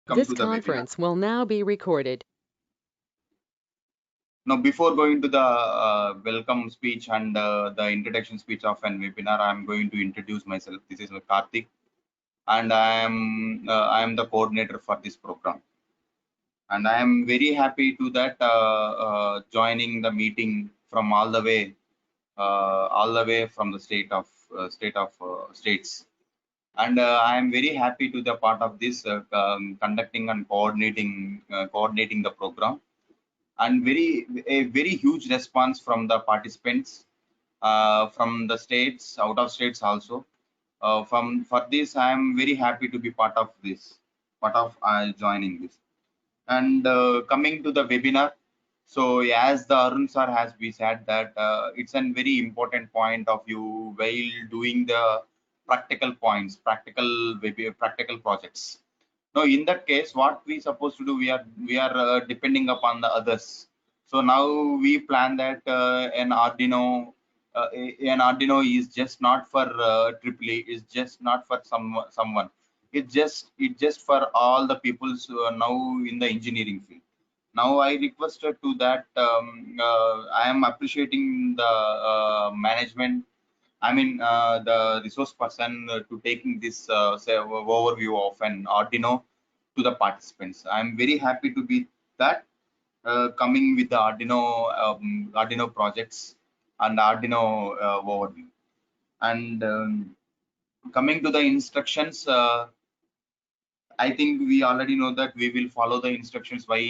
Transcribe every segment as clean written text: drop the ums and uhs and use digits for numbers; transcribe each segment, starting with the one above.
Come This to the webinar. conference will now be recorded. Now, before going to the welcome speech and the introduction speech of an webinar, I am going to introduce myself. This is Karthik, and I am the coordinator for this program. And I am very happy to that joining the meeting from all the way from the states. And I am very happy to the part of this conducting and coordinating the program, and a very huge response from the participants from the states, out of states also. From for this, I am very happy to be part of joining this. And coming to the webinar, so as the Arun sir has been said that it's a very important point of view while doing the practical points, practical projects. Now, in that case, what we supposed to do, we are depending upon the others. So now we plan that an Arduino is just not for AAA, is just not for someone. It's just for all the people who are now in the engineering field. Now I requested to that I am appreciating the management, I mean, the resource person to taking this say overview of an Arduino to the participants. I'm very happy to be that coming with the Arduino projects and Arduino overview. And coming to the instructions, I think we already know that we will follow the instructions while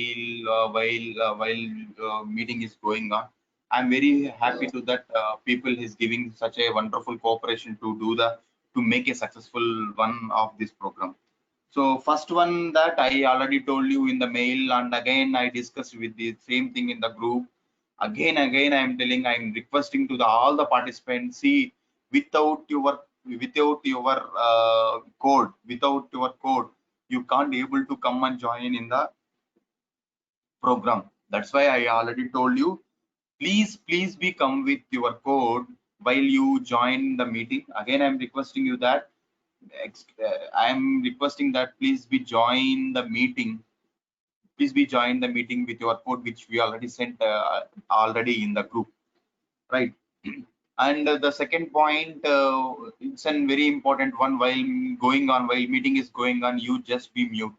meeting is going on. I'm very happy to that people is giving such a wonderful cooperation to make a successful one of this program. So first one that I already told you in the mail, and again I discussed with the same thing in the group. Again I'm telling, I'm requesting to all the participants. See, without your without your code, you can't able to come and join in the program. That's why I already told you, please be come with your code while you join the meeting. Again, I'm requesting you that I'm requesting that please be join the meeting with your code which we already sent already in the group, right? And the second point, it's a very important one. While meeting is going on, you just be mute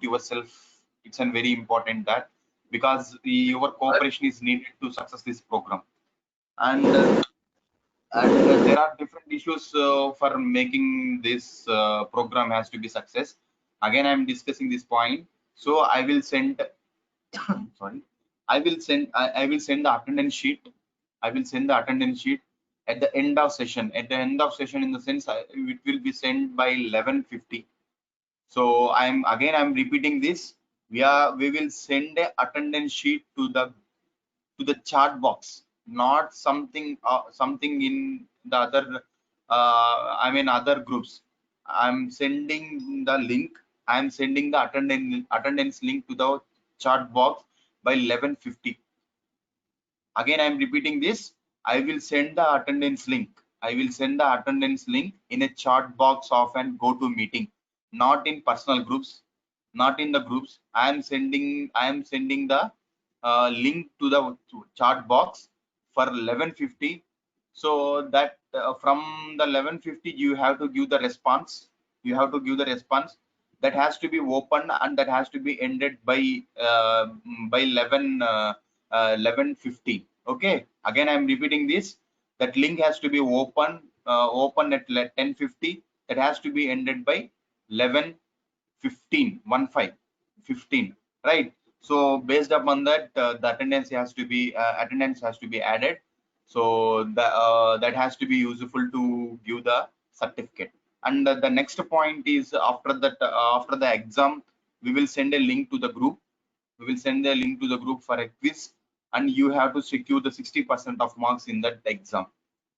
yourself. It's a very important that, because your cooperation is needed to success this program. And there are different issues for making this program has to be success. Again, I'm discussing this point. So I will send sorry, I will send the attendance sheet. I will send the attendance sheet at the end of session. At the end of session, in the sense, it will be sent by 11:50. So I'm repeating this. We will send a attendance sheet to the chat box, not something in the other other groups. I'm sending the link. I'm sending the attendance link to the chat box by 11:50. Again, I'm repeating this. I will send the attendance link. I will send the attendance link in a chat box of an go to meeting, not in personal groups, not in the groups. I am sending the link to the chat box for 11:50. So that from the 11:50 you have to give the response. You have to give the response that has to be opened, and that has to be ended by 11:50. Okay, again I'm repeating this. That link has to be open at 10:50. That has to be ended by 11:15. 15, right? So based upon that, the attendance has to be added. So that has to be useful to give the certificate. And the next point is, after the exam, we will send a link to the group. We will send a link to the group for a quiz, and you have to secure the 60% of marks in that exam.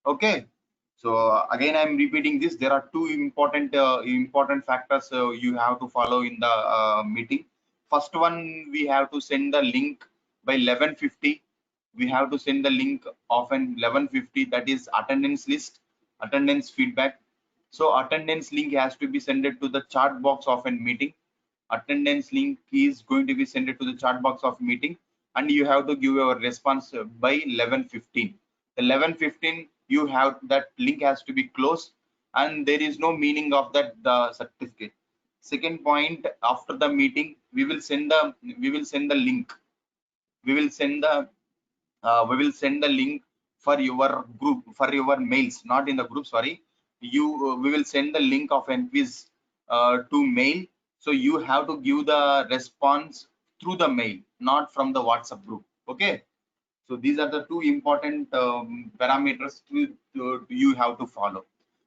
Okay. So again, I'm repeating this. There are two important factors you have to follow in the meeting. First one, we have to send the link by 11:50. We have to send the link of an 11:50, that is attendance list, attendance feedback. So attendance link has to be sent to the chat box of a meeting. attendance link is going to be sent to the chat box of meeting, and you have to give your response by 11:15. The 11:15 you have that link has to be closed, and there is no meaning of that the certificate. Second point, after the meeting, we will send the link. We will send the link for your group, for your mails, not in the group, sorry. We will send the link of NQuiz to mail, so you have to give the response through the mail, not from the WhatsApp group. Okay, so these are the two important parameters you have to follow.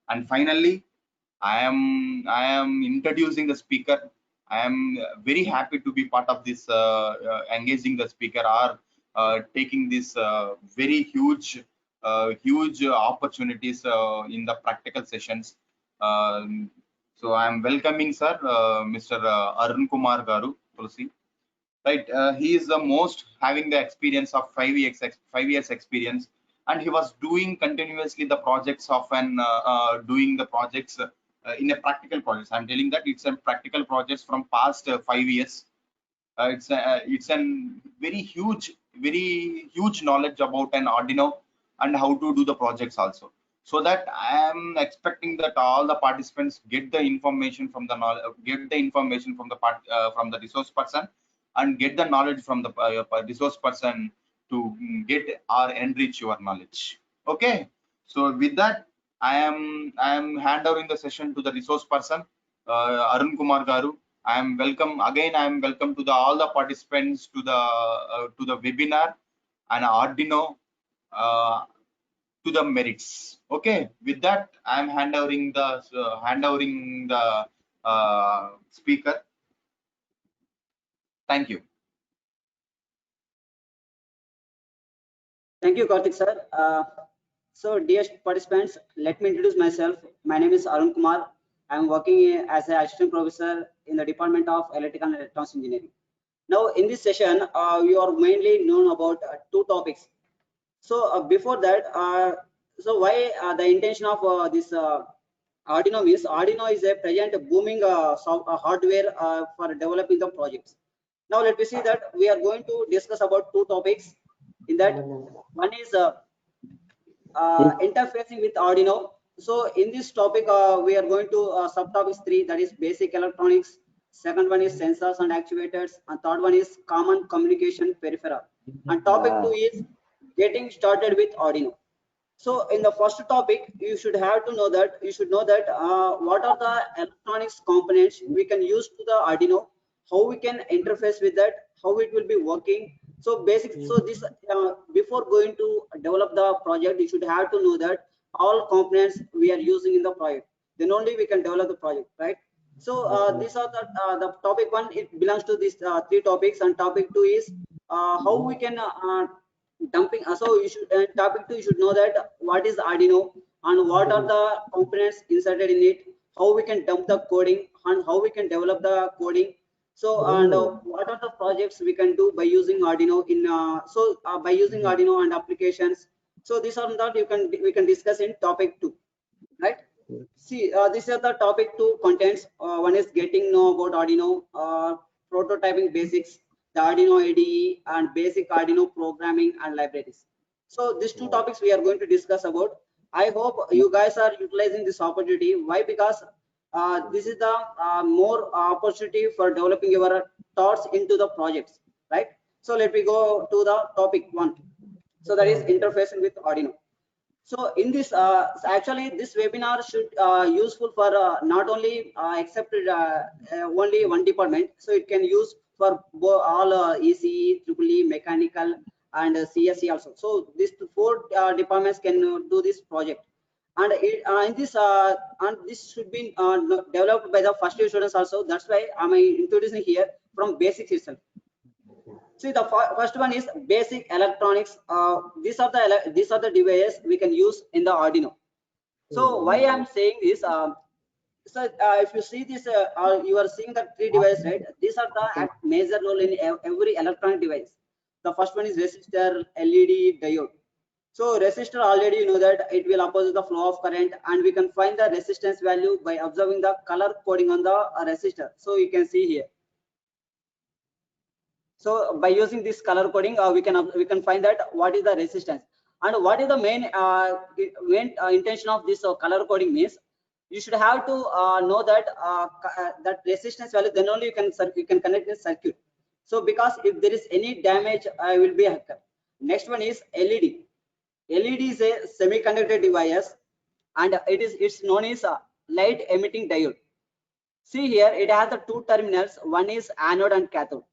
And finally, I am introducing the speaker. I am very happy to be part of this engaging the speaker, or taking this very huge opportunities in the practical sessions. So I am welcoming sir, Mr. Arun Kumar Garu Tulsi. Right, he is the most having the experience of 5 years experience, and he was doing continuously the projects of an doing the projects in a practical projects. I'm telling that it's a practical projects from past 5 years. It's an very huge knowledge about an Arduino and how to do the projects also. So that I am expecting that all the participants get the information from the from the resource person, and get the knowledge from the resource person to get or enrich your knowledge. Okay, so with that, I am hand over the session to the resource person, Arun Kumar Garu. I am welcome to the all the participants to the webinar and Arduino to the merits. Okay, with that, I am hand overing the speaker. Thank you. Thank you, Karthik sir. So, dear participants, let me introduce myself. My name is Arun Kumar. I am working as an assistant professor in the Department of Electrical and Electronics Engineering. Now, in this session, we are mainly known about two topics. So, before that, so why the intention of this Arduino is Arduino is a present booming hardware for developing the projects. Now, let me see that we are going to discuss about two topics. In that, one is interfacing with Arduino. So in this topic, we are going to subtopics 3, that is basic electronics. Second one is sensors and actuators, and third one is common communication peripheral. And topic 2 is getting started with Arduino. So in the first topic, you should know that what are the electronics components we can use to the Arduino, how we can interface with that, how it will be working. So basic. So this before going to develop the project, you should have to know that all components we are using in the project. Then only we can develop the project, right? So these are the topic 1. It belongs to these 3 topics, and topic 2 is how we can dumping. So you should topic 2, you should know that what is Arduino and what are the components inserted in it, how we can dump the coding and how we can develop the coding. So and what are the projects we can do by using Arduino in by using Arduino and applications. So these are that we can discuss in topic 2, right? See, this is the topic 2 contents. One is getting know about Arduino, prototyping basics, the Arduino IDE, and basic Arduino programming and libraries. So these 2 topics we are going to discuss about. I hope you guys are utilizing this opportunity. Why? Because this is the more opportunity for developing your thoughts into the projects, right? So let me go to the topic 1. So that is interfacing with Arduino. So in this, actually this webinar should useful for not only accepted only one department. So it can use for all ECE, EEE, mechanical, and CSE also. So these 4 departments can do this project. And this should be developed by the first year students also. That's why I'm introducing here from basics itself. See, the first one is basic electronics. These are the devices we can use in the Arduino. So why I'm saying this? So if you see this, you are seeing the 3 devices, right? These are the major role in every electronic device. The first one is resistor, LED, diode. So resistor, already you know that it will oppose the flow of current, and we can find the resistance value by observing the color coding on the resistor. So you can see here. So by using this color coding, we can find that what is the resistance and what is the main intention of this color coding means. You should have to know that that resistance value, then only you can connect this circuit. So because if there is any damage, will be occur. Next one is LED. LED is a semiconductor device, and it's known as a light emitting diode. See here, it has the two terminals. One is anode and cathode.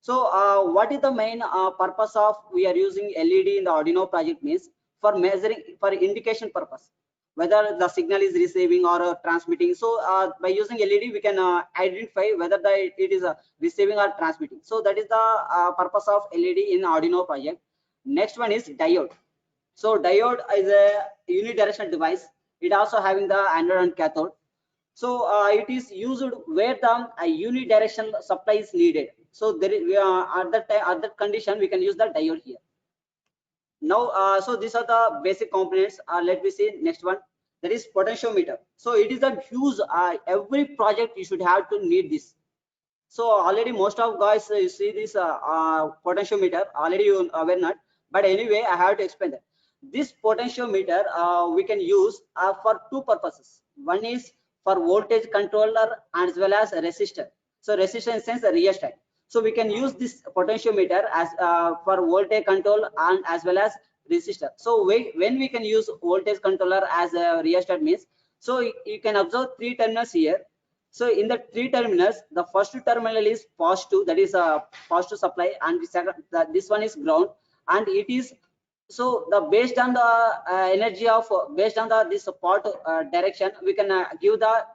So what is the main purpose of we are using LED in the Arduino project means for measuring, for indication purpose, whether the signal is receiving or transmitting. So by using LED, we can identify whether it is receiving or transmitting. So that is the purpose of LED in Arduino project. Next one is diode. So diode is a unidirectional device. It also having the anode and cathode. So it is used where the unidirectional supply is needed. So there is at that condition we can use the diode here. Now, so these are the basic components. Let me see next one. That is potentiometer. So it is a huge. Every project you should have to need this. So already most of guys you see this potentiometer. Already you aware not. But anyway, I have to explain that. This potentiometer we can use for two purposes. One is for voltage controller as well as resistor. So resistor in the sense a rheostat. So we can use this potentiometer as for voltage control and as well as resistor. So when we can use voltage controller as a rheostat means, so you can observe three terminals here. So in the three terminals, the first terminal is positive, that is a positive supply, and the second, this one is ground, and it is so the based on the energy of based on the this part direction, we can give the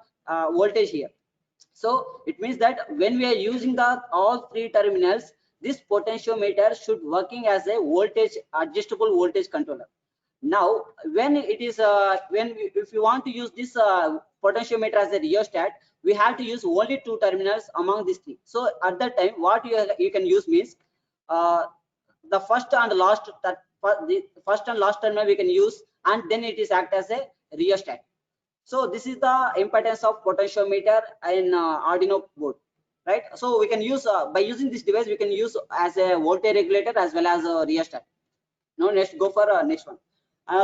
voltage here. So it means that when we are using the all three terminals, this potentiometer should working as a voltage adjustable voltage controller. Now when it is if you want to use this potentiometer as a rheostat, we have to use only two terminals among these three. So at that time what you can use means the first and last the first and last terminal we can use, and then it is act as a rheostat. So this is the importance of potentiometer in Arduino board, right? So we can use by using this device we can use as a voltage regulator as well as a rheostat. Now let's go for next one.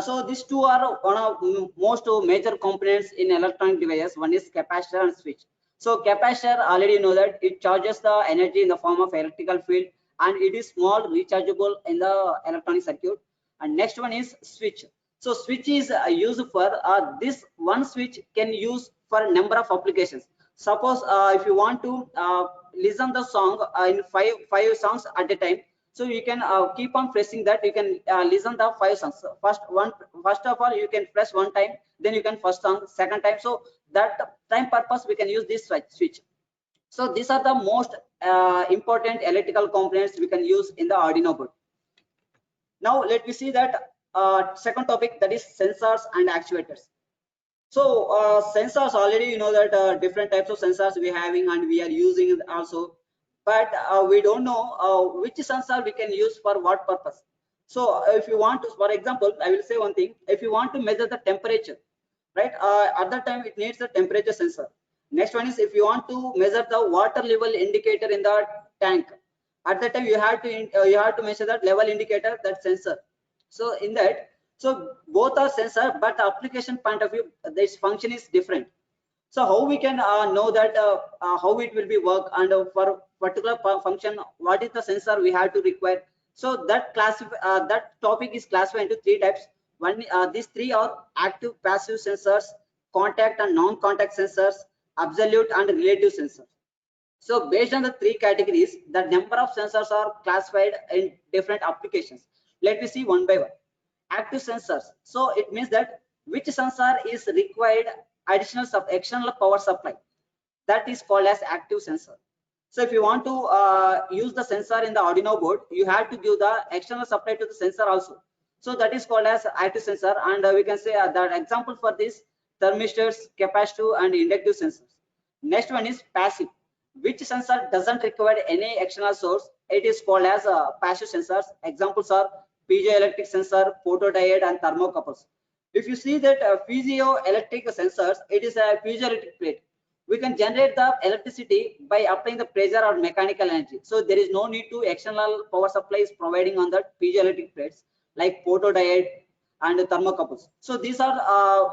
So these two are one of most major components in electronic devices. One is capacitor and switch. So capacitor, already know that it charges the energy in the form of electrical field, and it is small rechargeable in the electronic circuit. And next one is switch. So switch is used for this one switch can use for number of applications. Suppose if you want to listen the song in five songs at a time, so you can keep on pressing that. You can listen the 5 songs. First of all you can press one time, then you can first song second time. So that time purpose we can use this switch. So these are the most important electrical components we can use in the Arduino board. Now let me see that second topic, that is sensors and actuators. So sensors, already you know that different types of sensors we having and we are using it also, but we don't know which sensor we can use for what purpose. So if you want to, for example, I will say one thing. If you want to measure the temperature, right, at that time it needs a temperature sensor. Next one is if you want to measure the water level indicator in the tank, at that time you have to measure that level indicator, that sensor. So in that, so both are sensor, but the application point of view, this function is different. So how we can know that how it will be work, and for particular function what is the sensor we have to require. So that that topic is classified into three types. One, these three are active passive sensors, contact and non-contact sensors, absolute and relative sensors. So based on the three categories, the number of sensors are classified in different applications. Let me see one by one. Active sensors. So it means that which sensor is required additional external power supply, that is called as active sensor. So if you want to use the sensor in the Arduino board, you have to give the external supply to the sensor also. So that is called as active sensor, and we can say that example for this thermistors, capacitive and inductive sensors. Next one is passive. Which sensor doesn't require any external source, it is called as passive sensors. Examples are piezoelectric sensor, photodiode and thermocouples. If you see that piezoelectric sensors, it is a piezoelectric plate. we can generate the electricity by applying the pressure or mechanical energy. So there is no need to external power supplies providing on the piezoelectric plates like photodiode and thermocouples. So these are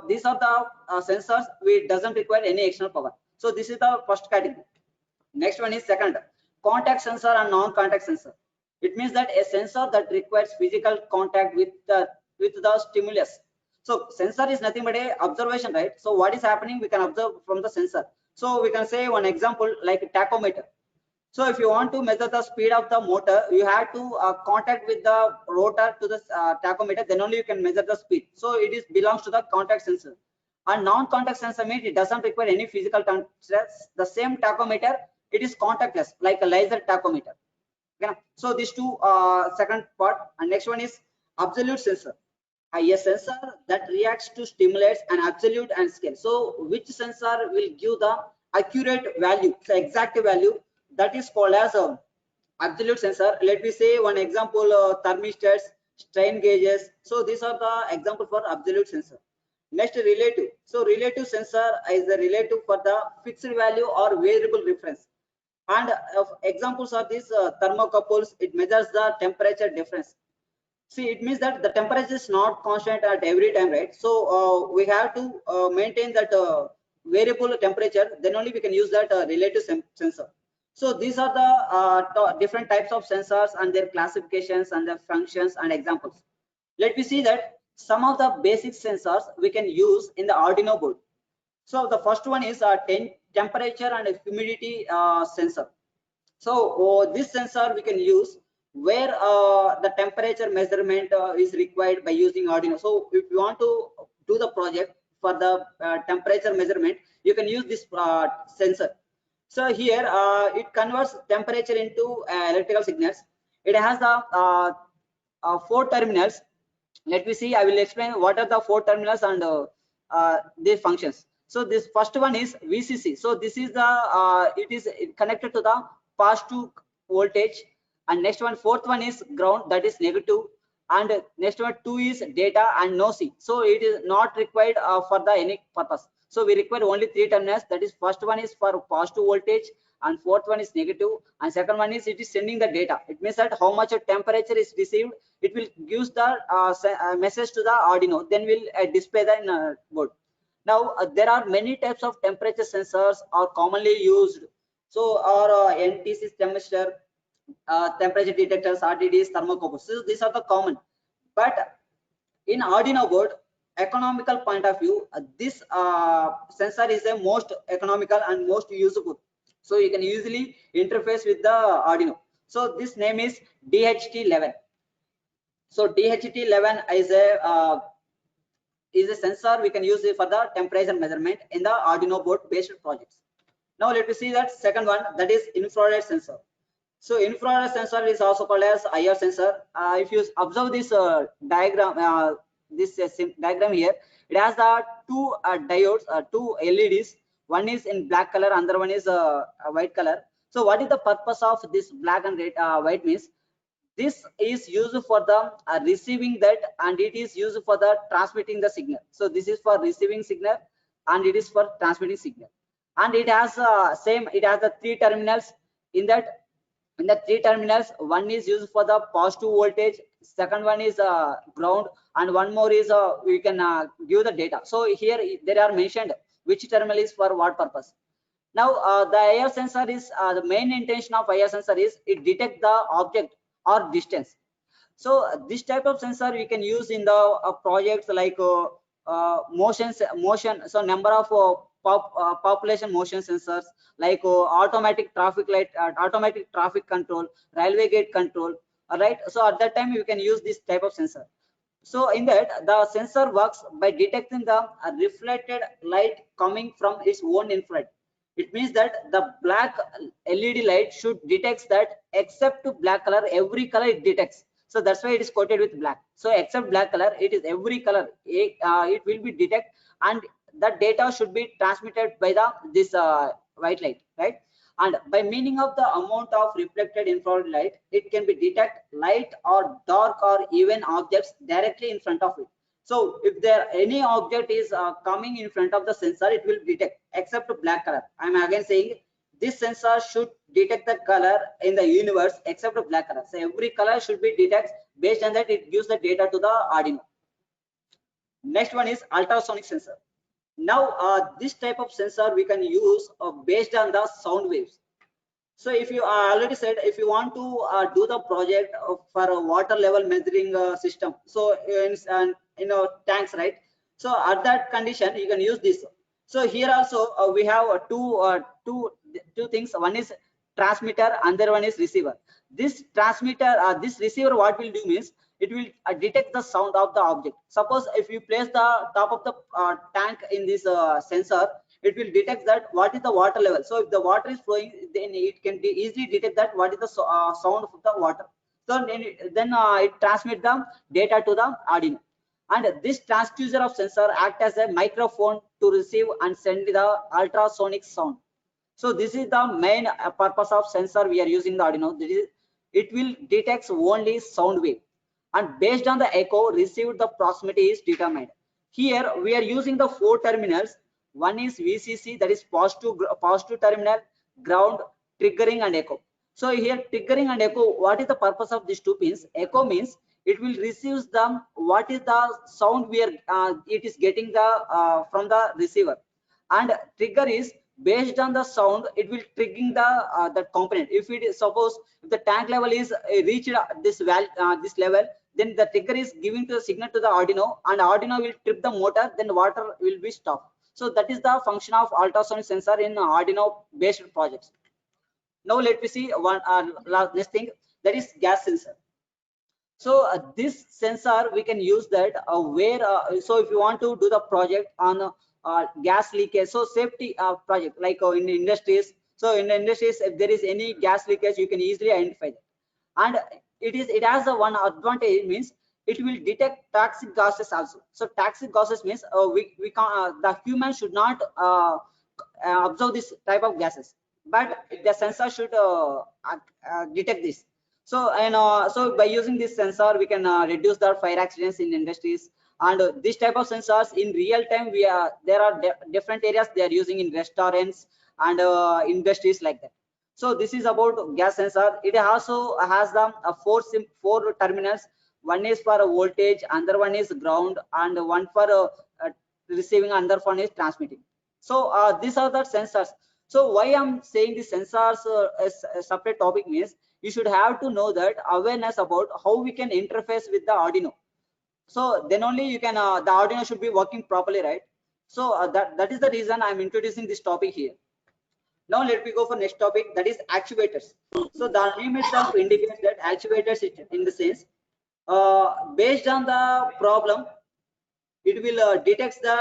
the sensors which doesn't require any external power. So this is the first category. Next one is second, contact sensor and non-contact sensor. It means that a sensor that requires physical contact with the stimulus. So sensor is nothing but a observation, right? So what is happening we can observe from the sensor. So we can say one example like a tachometer. So if you want to measure the speed of the motor, you have to contact with the rotor to the tachometer, then only you can measure the speed. So it is belongs to the contact sensor. And non-contact sensor means it doesn't require any physical contact. The same tachometer, it is contactless, like a laser tachometer. Okay. So these two second part. And next one is absolute sensor. A sensor that reacts to stimulates an absolute and scale. So which sensor will give the accurate value, so exact value, that is called as absolute sensor. Let me say one example, thermostats, strain gauges. So these are the example for absolute sensor. Next, relative. So relative sensor is the relative for the fixed value or variable reference. And examples are these thermocouples. It measures the temperature difference. See, it means that the temperature is not constant at every time, right? So we have to maintain that variable temperature, then only we can use that relative sensor. So these are the different types of sensors and their classifications and their functions and examples. Let me see that some of the basic sensors we can use in the Arduino board. So the first one is a temperature and humidity sensor. So this sensor we can use where the temperature measurement is required by using Arduino. So if you want to do the project for the temperature measurement, you can use this sensor. So here it converts temperature into electrical signals. It has the 4 terminals. Let me see, I will explain what are the 4 terminals and their functions. So this first one is VCC. So this is the it is connected to the positive voltage. And next one, fourth one is ground, that is negative. And next one 2 is data and no C. So it is not required for the any purpose. So we require only 3 terminals. That is first one is for positive voltage, and fourth one is negative, and second one is it is sending the data. It means that how much temperature is received, it will give the message to the Arduino, then will display the board. Now there are many types of temperature sensors are commonly used. So our NTC thermistor, temperature detectors, RTDs, thermocouples. So these are the common. But in Arduino board, economical point of view, this sensor is the most economical and most useful. So you can easily interface with the Arduino. So this name is DHT11. So DHT11 is a sensor we can use it for the temperature measurement in the Arduino board based projects. Now let me see that second one, that is infrared sensor. So infrared sensor is also called as IR sensor. If you observe this diagram, diagram here, it has the 2 diodes, 2 LEDs. One is in black color, another one is white color. So what is the purpose of this black and red, white means? This is used for the receiving that, and it is used for the transmitting the signal. So this is for receiving signal and it is for transmitting signal. And it has it has the 3 terminals. In the 3 terminals, one is used for the positive voltage, second one is ground, and one more is we can give the data. So here there are mentioned which terminal is for what purpose. Now the IR sensor is the main intention of IR sensor is it detect the object or distance. So this type of sensor we can use in the projects like motion. So number of population motion sensors like automatic traffic light, automatic traffic control, railway gate control. All right. So at that time you can use this type of sensor. So in that, the sensor works by detecting the reflected light coming from its own infrared. It means that the black LED light should detect that except to black color, every color it detects. So that's why it is coated with black. So except black color, it is every color it will be detect, and the data should be transmitted by the this white light, right? And by meaning of the amount of reflected infrared light, it can be detect light or dark or even objects directly in front of it. So if there any object is coming in front of the sensor, it will detect except black color. I'm again saying this sensor should detect the color in the universe except black color. So every color should be detected. Based on that, it gives the data to the Arduino. Next one is ultrasonic sensor. Now this type of sensor we can use based on the sound waves. So if you already said, if you want to do the project for a water level measuring system, so in tanks, right? So at that condition you can use this. So here also we have two things. One is transmitter, other one is receiver. This transmitter, this receiver, what will do means it will detect the sound of the object. Suppose if you place the top of the tank in this sensor, it will detect that what is the water level. So if the water is flowing, then it can be easily detect that what is the sound of the water. So then it transmits the data to the Arduino. And this transducer of sensor act as a microphone to receive and send the ultrasonic sound. So this is the main purpose of sensor we are using the Arduino. This is, it will detect only sound wave, and based on the echo received, the proximity is determined. Here we are using the 4 terminals. One is VCC, that is positive terminal, ground, triggering and echo. So here triggering and echo, what is the purpose of these two pins? Echo means it will receive the what is the sound we are it is getting the from the receiver, and trigger is based on the sound it will triggering the component. If it is, suppose if the tank level is reached this level, then the trigger is giving to the signal to the Arduino, and Arduino will trip the motor, then water will be stopped. So that is the function of ultrasonic sensor in Arduino based projects. Now let me see one next thing, that is gas sensor. So this sensor we can use that where so if you want to do the project on gas leakage, so safety project like in industries. So in the industries, if there is any gas leakage, you can easily identify that. And it has a one advantage, means it will detect toxic gases also. So toxic gases means we can the human should not observe this type of gases, but the sensor should detect this. So and so by using this sensor we can reduce the fire accidents in industries. And this type of sensors in real time we are there are different areas they are using in restaurants and industries like that. So this is about gas sensor. It also has the four terminals. One is for voltage, another one is ground, and one for receiving, another one is transmitting. So these are the sensors. So why I'm saying the sensors as a separate topic means you should have to know that awareness about how we can interface with the Arduino. So then only you can the Arduino should be working properly, right? So that is the reason I'm introducing this topic here. Now let me go for next topic, that is actuators. So the name itself indicates that actuators in the sense based on the problem, it will detects the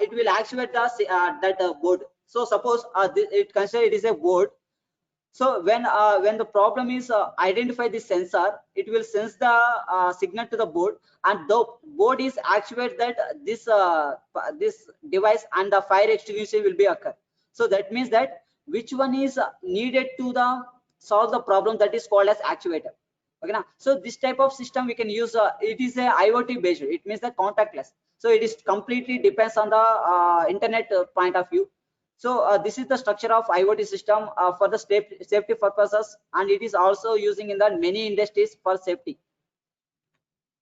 it will actuate the that board. So suppose it consider it is a board. So when the problem is identify the sensor, it will sense the signal to the board, and the board is actuate that this device and the fire extinguisher will be occur. So that means that which one is needed to the solve the problem, that is called as actuator. Okay, now so this type of system we can use. It is a IoT based. It means the contactless. So it is completely depends on the internet point of view. So this is the structure of IoT system for the safety purposes, and it is also using in the many industries for safety.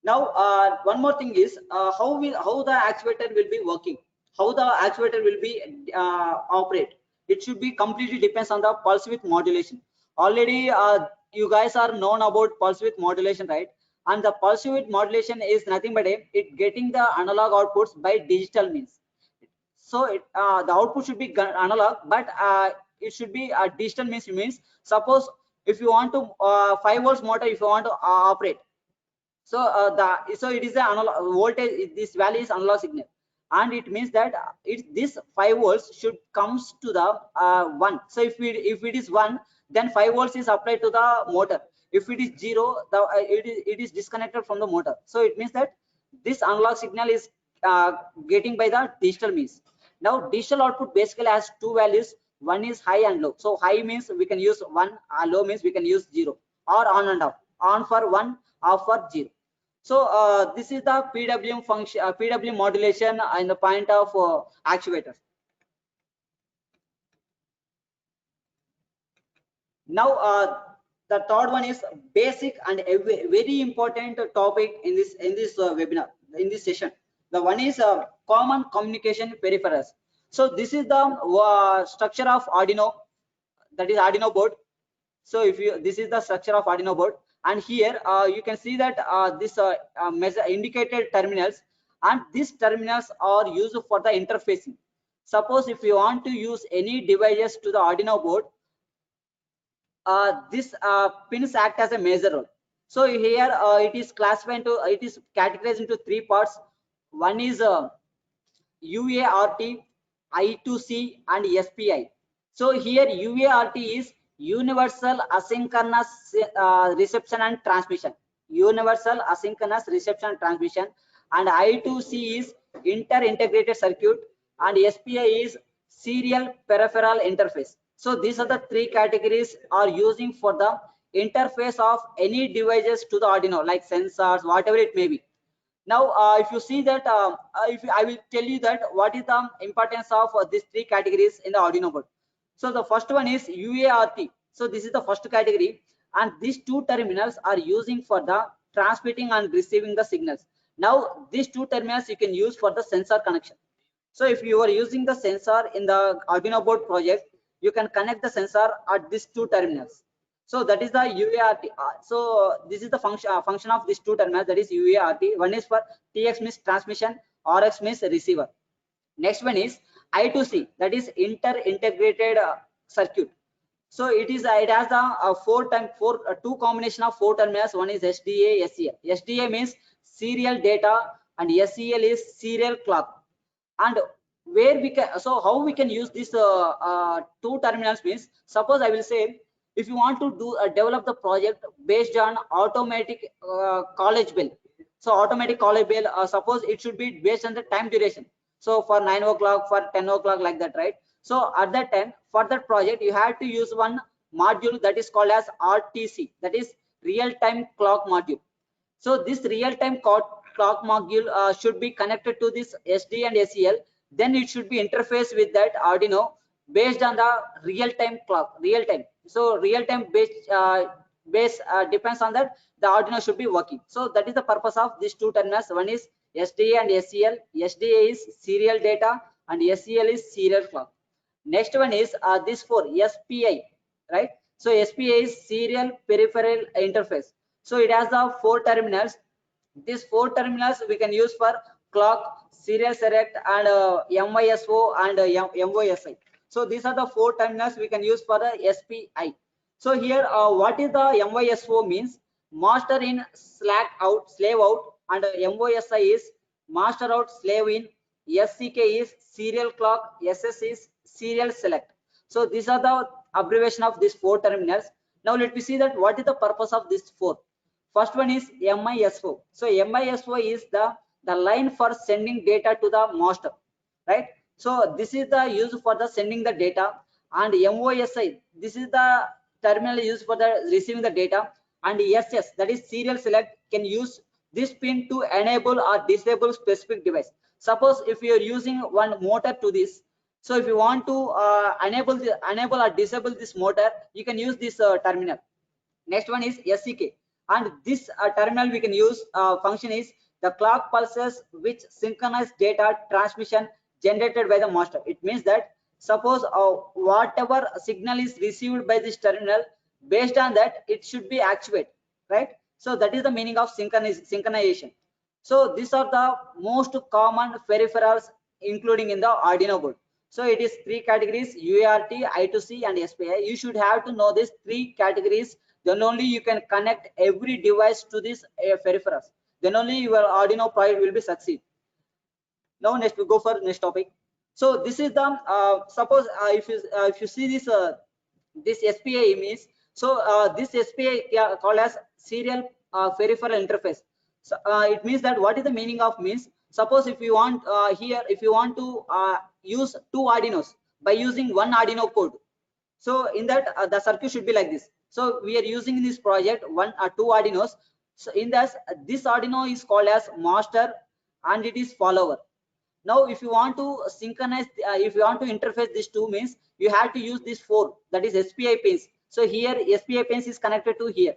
Now one more thing is how the actuator will be working, how the actuator will be operate. It should be completely depends on the pulse width modulation. Already you guys are known about pulse width modulation, right? And the pulse width modulation is nothing but it getting the analog outputs by digital means. So the output should be analog, but it should be digital means suppose if you want to 5 volts motor, if you want to operate, so it is the analog voltage, this value is analog signal, and it means that this 5 volts should comes to the 1. So if it is 1, then 5 volts is applied to the motor. If it is 0, it is disconnected from the motor. So it means that this analog signal is getting by the digital means. Now digital output basically has two values, one is high and low. So high means we can use 1, low means we can use 0, or on and off, on for 1, off for 0. So this is the PWM function, PWM modulation in the point of actuators. Now the third one is basic and a very important topic in this webinar, in this session. The one is common communication peripherals. So this is the structure of Arduino, that is Arduino board. So if you, this is the structure of Arduino board, and here you can see that this measure indicated terminals, and these terminals are used for the interfacing. Suppose if you want to use any devices to the Arduino board, this pins act as a major role. So here it is classified into, it is categorized into three parts. One is UART, I2C, and SPI. So here UART is universal asynchronous reception and transmission. Universal asynchronous reception and transmission, and I2C is inter-integrated circuit, and SPI is serial peripheral interface. So these are the three categories are using for the interface of any devices to the Arduino, like sensors, whatever it may be. Now if you see that if I will tell you that what is the importance of these three categories in the Arduino board. So the first one is UART. So this is the first category, and these two terminals are using for the transmitting and receiving the signals. Now these two terminals you can use for the sensor connection. So if you are using the sensor in the Arduino board project, you can connect the sensor at these two terminals. So that is the UART. So this is the function of these two terminals, that is UART. One is for TX means transmission, RX means receiver. Next one is I2C, that is inter-integrated circuit. So it is it has the two combination of four terminals. One is SDA, SCL. SDA means serial data, and SCL is serial clock. And where we can, so how we can use these two terminals means, suppose I will say, if you want to do develop the project based on automatic college bell. So automatic college bell, suppose it should be based on the time duration. So for 9 o'clock, for 10 o'clock, like that, right? So at that time, for that project, you have to use one module that is called as RTC, that is real time clock module. So this real-time clock module should be connected to this SD and SCL. Then it should be interfaced with that Arduino based on the real-time clock, real-time. So real-time base depends on that the Arduino should be working. So that is the purpose of these two terminals. One is SDA and SCL. SDA is serial data, and SCL is serial clock. Next one is this for SPI, right? So SPI is serial peripheral interface. So it has the four terminals. These four terminals we can use for clock, serial select, and MYSO and MOSI. So these are the four terminals we can use for the SPI. So here what is the MYSO means? Master in slack out, slave out, and MOSI is master out, slave in. SCK is serial clock, SS is serial select. So these are the abbreviation of these four terminals. Now let me see that what is the purpose of these four. First one is MISO. So MISO is the line for sending data to the master, right? So this is the use for the sending the data, and MOSI, this is the terminal used for the receiving the data, and SS, that is serial select, can use this pin to enable or disable specific device. Suppose if you are using one motor to this, so if you want to enable or disable this motor, you can use this terminal. Next one is SCK, and this terminal we can use function is the clock pulses which synchronize data transmission generated by the master. It means that suppose whatever signal is received by this terminal, based on that it should be actuated, right? So that is the meaning of synchronization. So these are the most common peripherals including in the Arduino board. So it is three categories: UART, I2C, and SPI. You should have to know these three categories. Then only you can connect every device to this peripherals. Then only your Arduino project will be succeed. Now next we go for next topic. So this is the if you see this this SPI means, so this SPI called as serial peripheral interface. So it means that what is the meaning of means, suppose if you want here, if you want to use two Arduinos by using one Arduino code, so in that the circuit should be like this. So we are using in this project one or two Arduinos. So in this Arduino is called as master and it is follower. Now if you want to synchronize if you want to interface these two, means you have to use these 4, that is SPI pins. So here SPI pins is connected to here.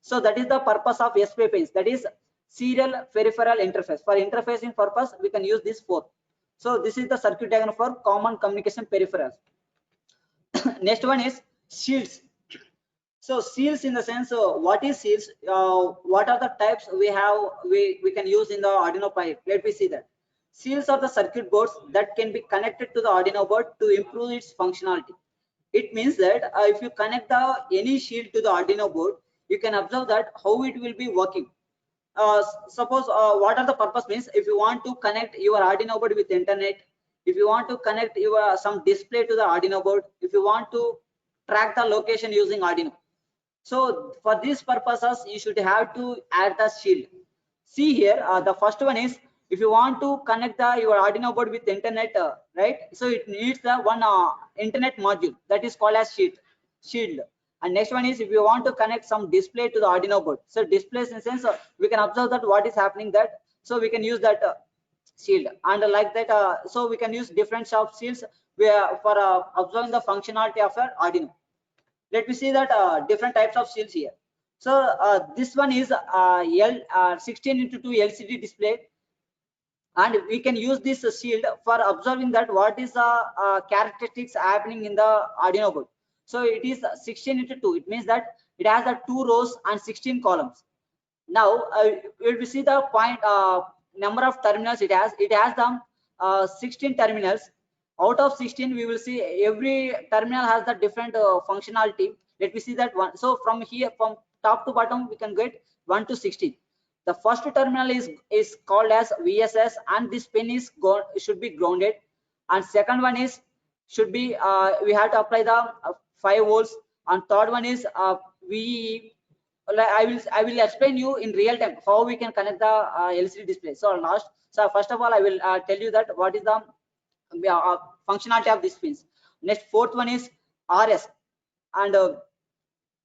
So that is the purpose of SPI pins, that is serial peripheral interface. For interfacing purpose we can use this 4. So this is the circuit diagram for common communication peripherals. Next one is shields. So seals, in the sense, what is seals? What are the types we have? We can use in the Arduino Pi. Let me see that. Seals are the circuit boards that can be connected to the Arduino board to improve its functionality. It means that if you connect any shield to the Arduino board, you can observe that how it will be working. Suppose what are the purpose, means if you want to connect your Arduino board with internet, if you want to connect your some display to the Arduino board, if you want to track the location using Arduino. So for these purposes, you should have to add the shield. See here, the first one is if you want to connect your Arduino board with internet, right? So it needs the one internet module that is called as shield. And next one is if you want to connect some display to the Arduino board. So displays, in the sense, we can observe that what is happening that. So we can use that shield, and like that. So we can use different sort of shields for observing the functionality of our Arduino. Let me see that different types of shields here. So this one is 16:2 LCD display, and we can use this shield for observing that what is the characteristics happening in the Arduino board. So it is 16:2. It means that it has the 2 rows and 16 columns. Now we see the point number of terminals it has. It has the 16 terminals. Out of 16, we will see every terminal has the different functionality. Let me see that one. So from here, from top to bottom, we can get 1 to 16. The first terminal is called as VSS, and this pin is should be grounded. And second one is should be we have to apply the 5 volts. And third one is VEE. I will explain you in real time how we can connect the LCD display. So first of all, I will tell you that what is the functionality of these pins. Next, fourth one is RS and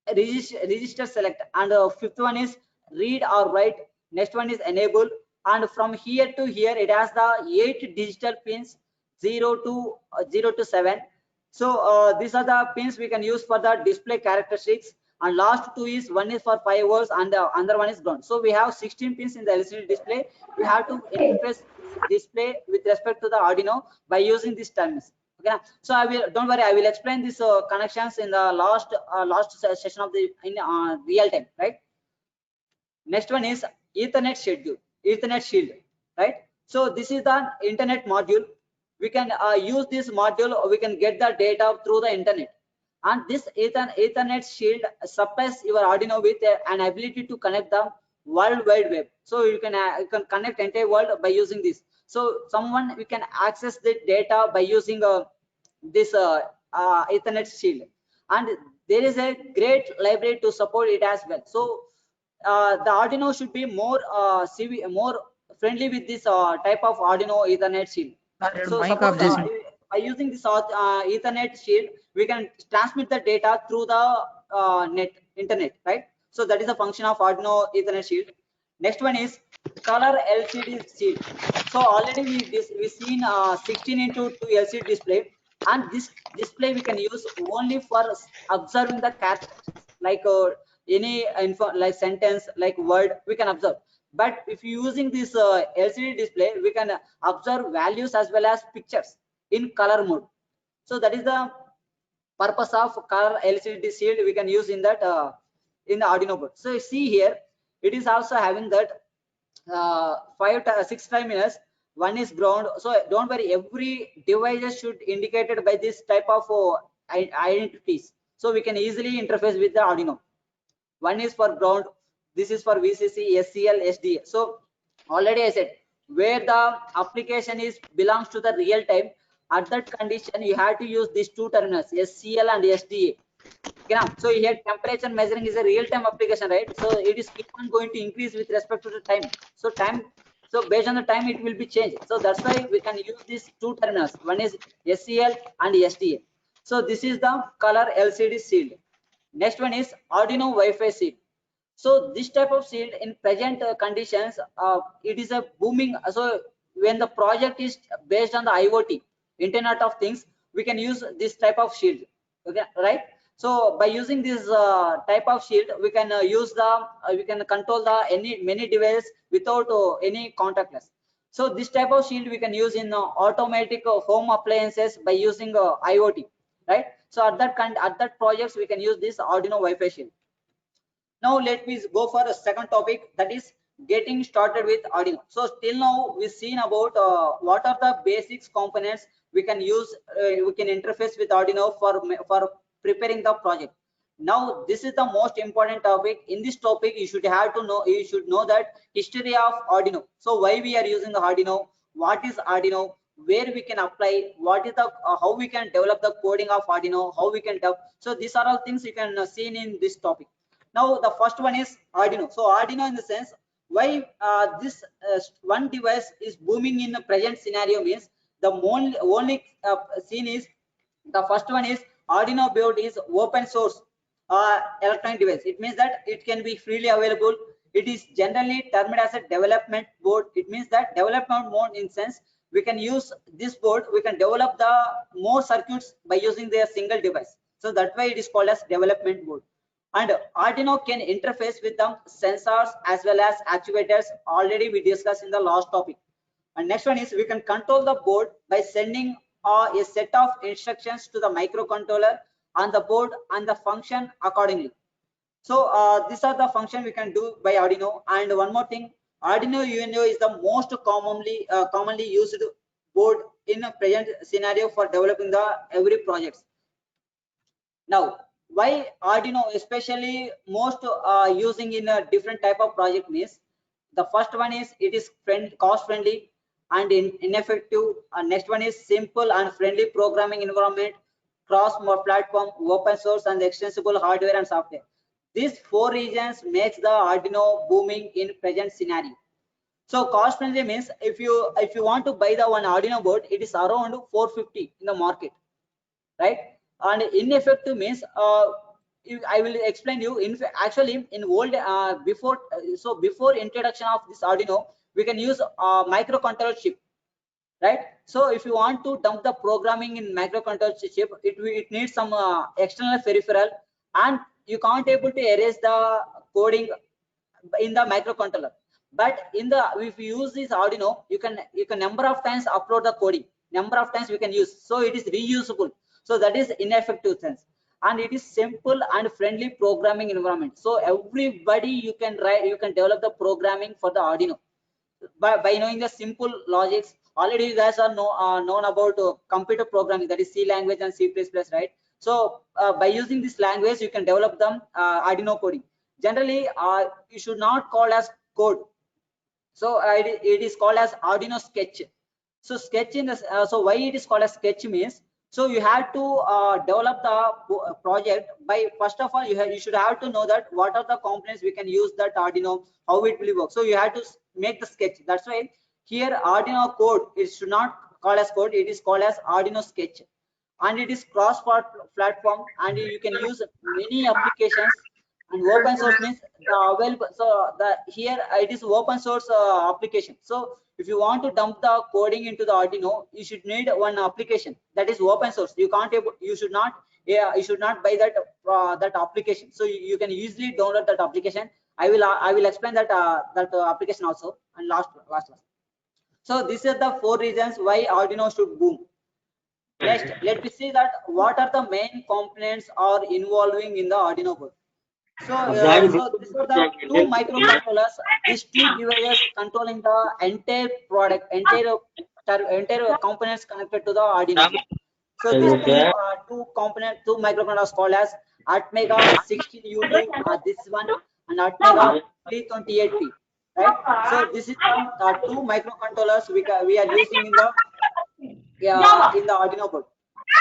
register select, and fifth one is read or write. Next one is enable, and from here to here it has the 8 digital pins, 0 to 7. So these are the pins we can use for the display characteristics. And last two is one is for 5 volts and the other one is ground. So we have 16 pins in the LCD display. We have to interface display with respect to the Arduino by using these terminals. Okay, so I will, don't worry, I will explain these connections in the last session of the real time, right? Next one is Ethernet shield, right? So this is the internet module. We can use this module, we can get the data through the internet. And this Ethernet shield supplies your Arduino with an ability to connect the World Wide Web. So you can connect entire world by using this. So we can access the data by using this Ethernet shield. And there is a great library to support it as well. So the Arduino should be more friendly with this type of Arduino Ethernet shield. So suppose, by using this Ethernet shield, we can transmit the data through the internet, right? So that is the function of Arduino Ethernet shield. Next one is color LCD shield. So already we seen 16:2 LCD display, and this display we can use only for observing the characters, like any info, like sentence, like word, we can observe. But if using this LCD display, we can observe values as well as pictures in color mode. So that is the purpose of color LCD shield we can use in that in the Arduino board. So you see here, it is also having that 6 terminals. One is ground. So don't worry, every device should indicated by this type of identities. So we can easily interface with the Arduino. One is for ground. This is for VCC, SCL, SDA. So already I said, where the application belongs to the real time, at that condition you have to use these 2 terminals, SCL and SDA. Okay, so here temperature measuring is a real time application, right? So it is keep on going to increase with respect to the time. So based on the time it will be changed. So that's why we can use these 2 terminals. One is SCL and SDA. So this is the color LCD shield. Next one is Arduino Wi-Fi shield. So this type of shield in present conditions, it is a booming. So when the project is based on the IoT, Internet of Things, we can use this type of shield. Okay, right? So by using this type of shield, we can use the we can control the many devices without any contactless. So this type of shield we can use in automatic home appliances by using IoT, right? So at that projects we can use this Arduino Wi-Fi shield. Now let me go for a second topic, that is getting started with Arduino. So till now we've seen about what are the basics components we can use, we can interface with Arduino for preparing the project. Now this is the most important topic. In this topic you should know that history of Arduino. So why we are using the Arduino, what is Arduino, where we can apply, what is the how we can develop the coding of Arduino, how we can develop. So these are all things you can see in this topic. Now the first one is Arduino. So Arduino, in the sense why this one device is booming in the present scenario means the only scene is, the first one is Arduino board is open source electronic device. It means that it can be freely available. It is generally termed as a development board. It means that development mode, in sense we can use this board, we can develop the more circuits by using their single device. So that's why it is called as development board. And Arduino can interface with the sensors as well as actuators. Already we discussed in the last topic. And next one is we can control the board by sending a set of instructions to the microcontroller on the board and the function accordingly. So these are the function we can do by Arduino. And one more thing, Arduino UNO is the most commonly used board in a present scenario for developing the every projects. Now why Arduino especially most using in a different type of project means, the first one is it is cost friendly and ineffective. Next one is simple and friendly programming environment, cross platform, open source and extensible hardware and software. These four reasons makes the Arduino booming in present scenario. So cost friendly means if you want to buy the one Arduino board, it is around 450 in the market, right? And ineffective means I will explain you. Actually in old before introduction of this Arduino, we can use microcontroller chip, right? So if you want to dump the programming in microcontroller chip, it needs some external peripheral, and you can't able to erase the coding in the microcontroller. But in the if you use this Arduino, you can number of times upload the coding, number of times we can use, so it is reusable. So that is ineffective sense. And it is simple and friendly programming environment, so everybody you can develop the programming for the Arduino by knowing the simple logics. Already you guys are known about computer programming, that is C language and C++, right? So by using this language you can develop them Arduino coding. Generally you should not call as code. So it is called as Arduino Sketch. So sketch in this so why it is called as sketch means, so you have to develop the project by, first of all you should have to know that what are the components we can use that Arduino, how it will work. So you have to make the sketch. That's why here Arduino code, it should not call as code, it is called as Arduino Sketch. And it is cross platform and you can use many applications. And open source means the available, so the here it is open source application. So if you want to dump the coding into the Arduino, you should need one application that is open source. You can't you should not buy that that application. So you can easily download that application. I will explain that application also. And last. So these are the four reasons why Arduino should boom. Next, let me see that what are the main components are involving in the Arduino board. So these are the two microcontrollers. These two devices controlling the entire product, entire components connected to the Arduino board. So these two microcontrollers called as Atmega 16U2, this one, and Atmega 328P, right? So this is the two microcontrollers we are using in the Arduino board.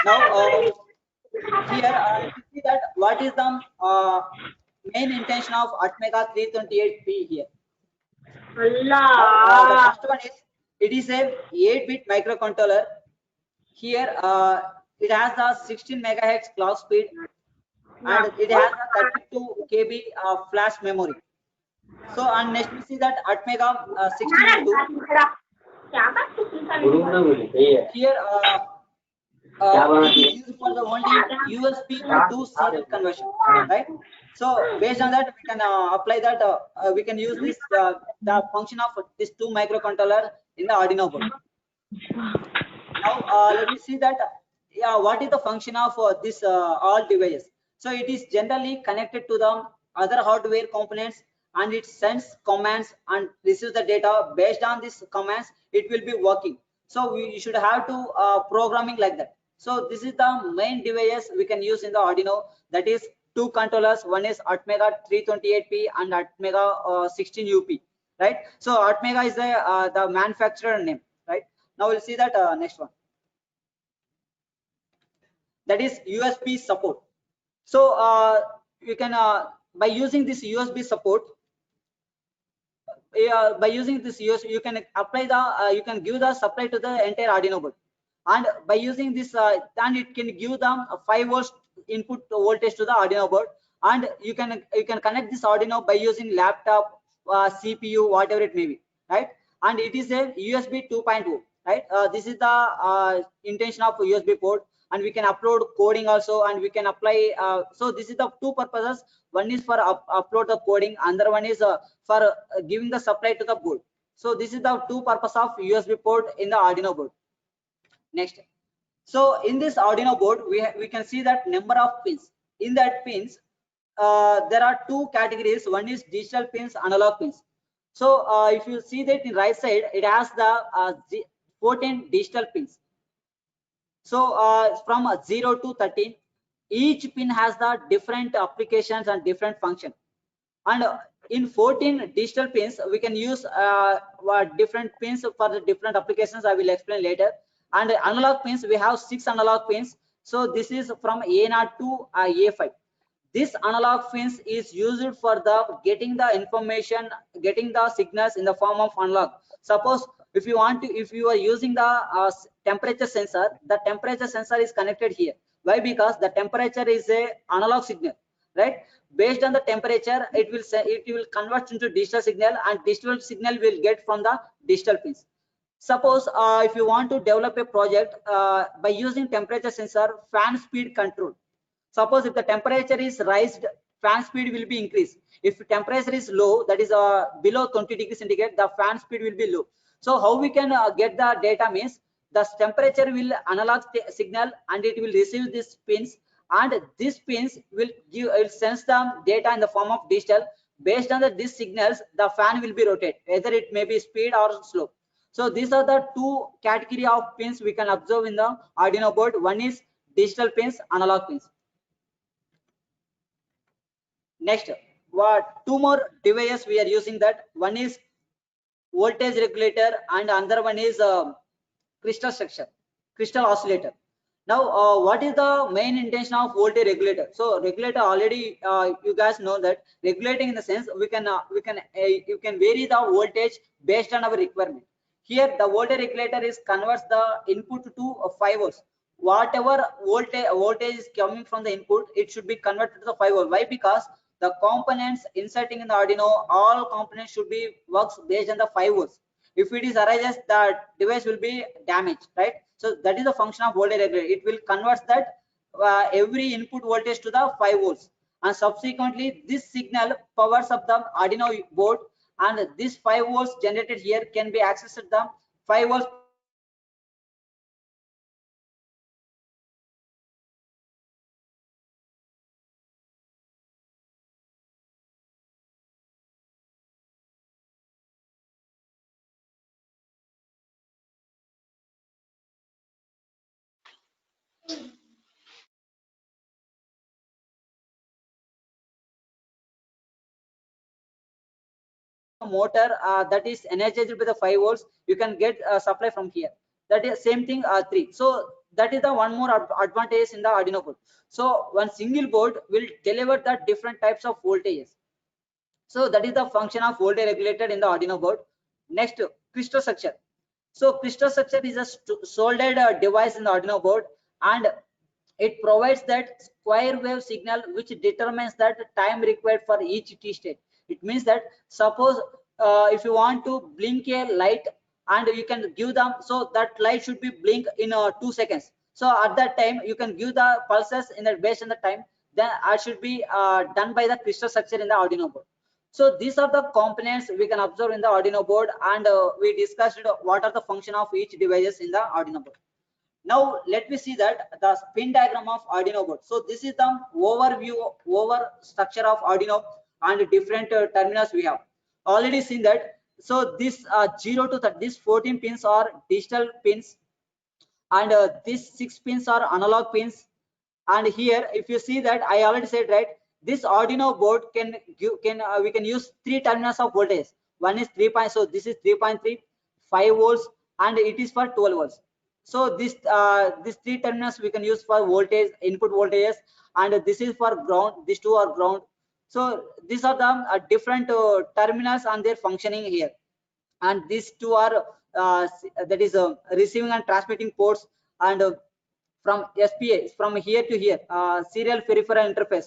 Now here you see that what is the main intention of Atmega 328P here. The first one is it is a 8-bit microcontroller. Here it has the 16 megahertz clock speed and it has a 32 KB flash memory. So and next we see that Atmega 1602. Here it is used for the only USB to serial conversion, right? So based on that, we can apply that. We can use this the function of this two microcontroller in the Arduino board. Now let me see that. Yeah, what is the function of this all devices? So it is generally connected to the other hardware components, and it sends commands and receives the data. Based on these commands, it will be working. So we should have to programming like that. So this is the main device we can use in the Arduino. That is two controllers. One is Atmega 328P and Atmega 16UP. Right. So Atmega is the manufacturer name. Right. Now we'll see that next one. That is USB support. So you can by using this USB support, by using this USB, you can apply the you can give the supply to the entire Arduino board, and by using this, then it can give them a 5 volts input voltage to the Arduino board, and you can connect this Arduino by using laptop, CPU, whatever it may be, right? And it is a USB 2.0, right? This is the intention of USB port, and we can upload coding also, and we can apply. So this is the two purposes. One is for upload the coding, other one is for giving the supply to the board. So this is the two purpose of USB port in the Arduino board. Next. So in this Arduino board, we can see that number of pins. In that pins, there are two categories. One is digital pins, analog pins. So if you see that in right side, it has the 14 digital pins. So from 0 to 13, each pin has the different applications and different function. And in 14 digital pins, we can use different pins for the different applications. I will explain later. And analog pins, we have 6 analog pins. So this is from A0 to A5. This analog pins is used for the getting the information, getting the signals in the form of analog. Suppose if you want to, if you are using the temperature sensor, the temperature sensor is connected here. Why? Because the temperature is a analog signal, right? Based on the temperature, it will convert into digital signal, and digital signal will get from the digital pins. Suppose if you want to develop a project by using temperature sensor, fan speed control. Suppose if the temperature is raised, fan speed will be increased. If temperature is low, that is below 20 degrees centigrade, the fan speed will be low. So how we can get the data means the temperature will analog signal, and it will receive these pins, and these pins will sense the data in the form of digital. Based on these signals, the fan will be rotate, either it may be speed or slow. So these are the two category of pins we can observe in the Arduino board. One is digital pins, analog pins. Next, two more devices we are using. That one is voltage regulator, and another one is crystal structure, crystal oscillator. Now what is the main intention of voltage regulator? So regulator, already you guys know that regulating in the sense you can vary the voltage based on our requirement. Here the voltage regulator is converts the input to 5 volts. Whatever voltage is coming from the input, it should be converted to the 5 volt. Why? Because the components inserting in the Arduino, all components should be works based on the 5 volts. If it is arises, the device will be damaged, right? So that is the function of voltage regulator. It will convert that every input voltage to the 5 volts, and subsequently this signal powers up the Arduino board, and this 5 volts generated here can be accessed at the 5 volts motor that is energized by the 5 volts. You can get supply from here. That is same thing 3. So that is the one more advantage in the Arduino board. So one single board will deliver the different types of voltages. So that is the function of voltage regulator in the Arduino board. Next, crystal structure. So crystal structure is a soldered device in the Arduino board, and it provides that square wave signal which determines that time required for each T state. It means that suppose if you want to blink a light and you can give them, so that light should be blink in 2 seconds. So at that time you can give the pulses in the based on the time, then it should be done by the crystal structure in the Arduino board. So these are the components we can observe in the Arduino board, and we discussed what are the function of each devices in the Arduino board. Now let me see that the pin diagram of Arduino board. So this is the over structure of Arduino and different terminals we have already seen that. So this 0 to 30, these 14 pins are digital pins, and these 6 pins are analog pins. And here if you see that I already said, right, this Arduino board can we can use 3 terminals of voltage. One is 3. So this is 3.3, 5 volts, and it is for 12 volts. So this these 3 terminals we can use for voltage, input voltages, and this is for ground. These 2 are ground. So these are the different terminals and their functioning here. And these 2 are that is receiving and transmitting ports, and from SPA, from here to here, serial peripheral interface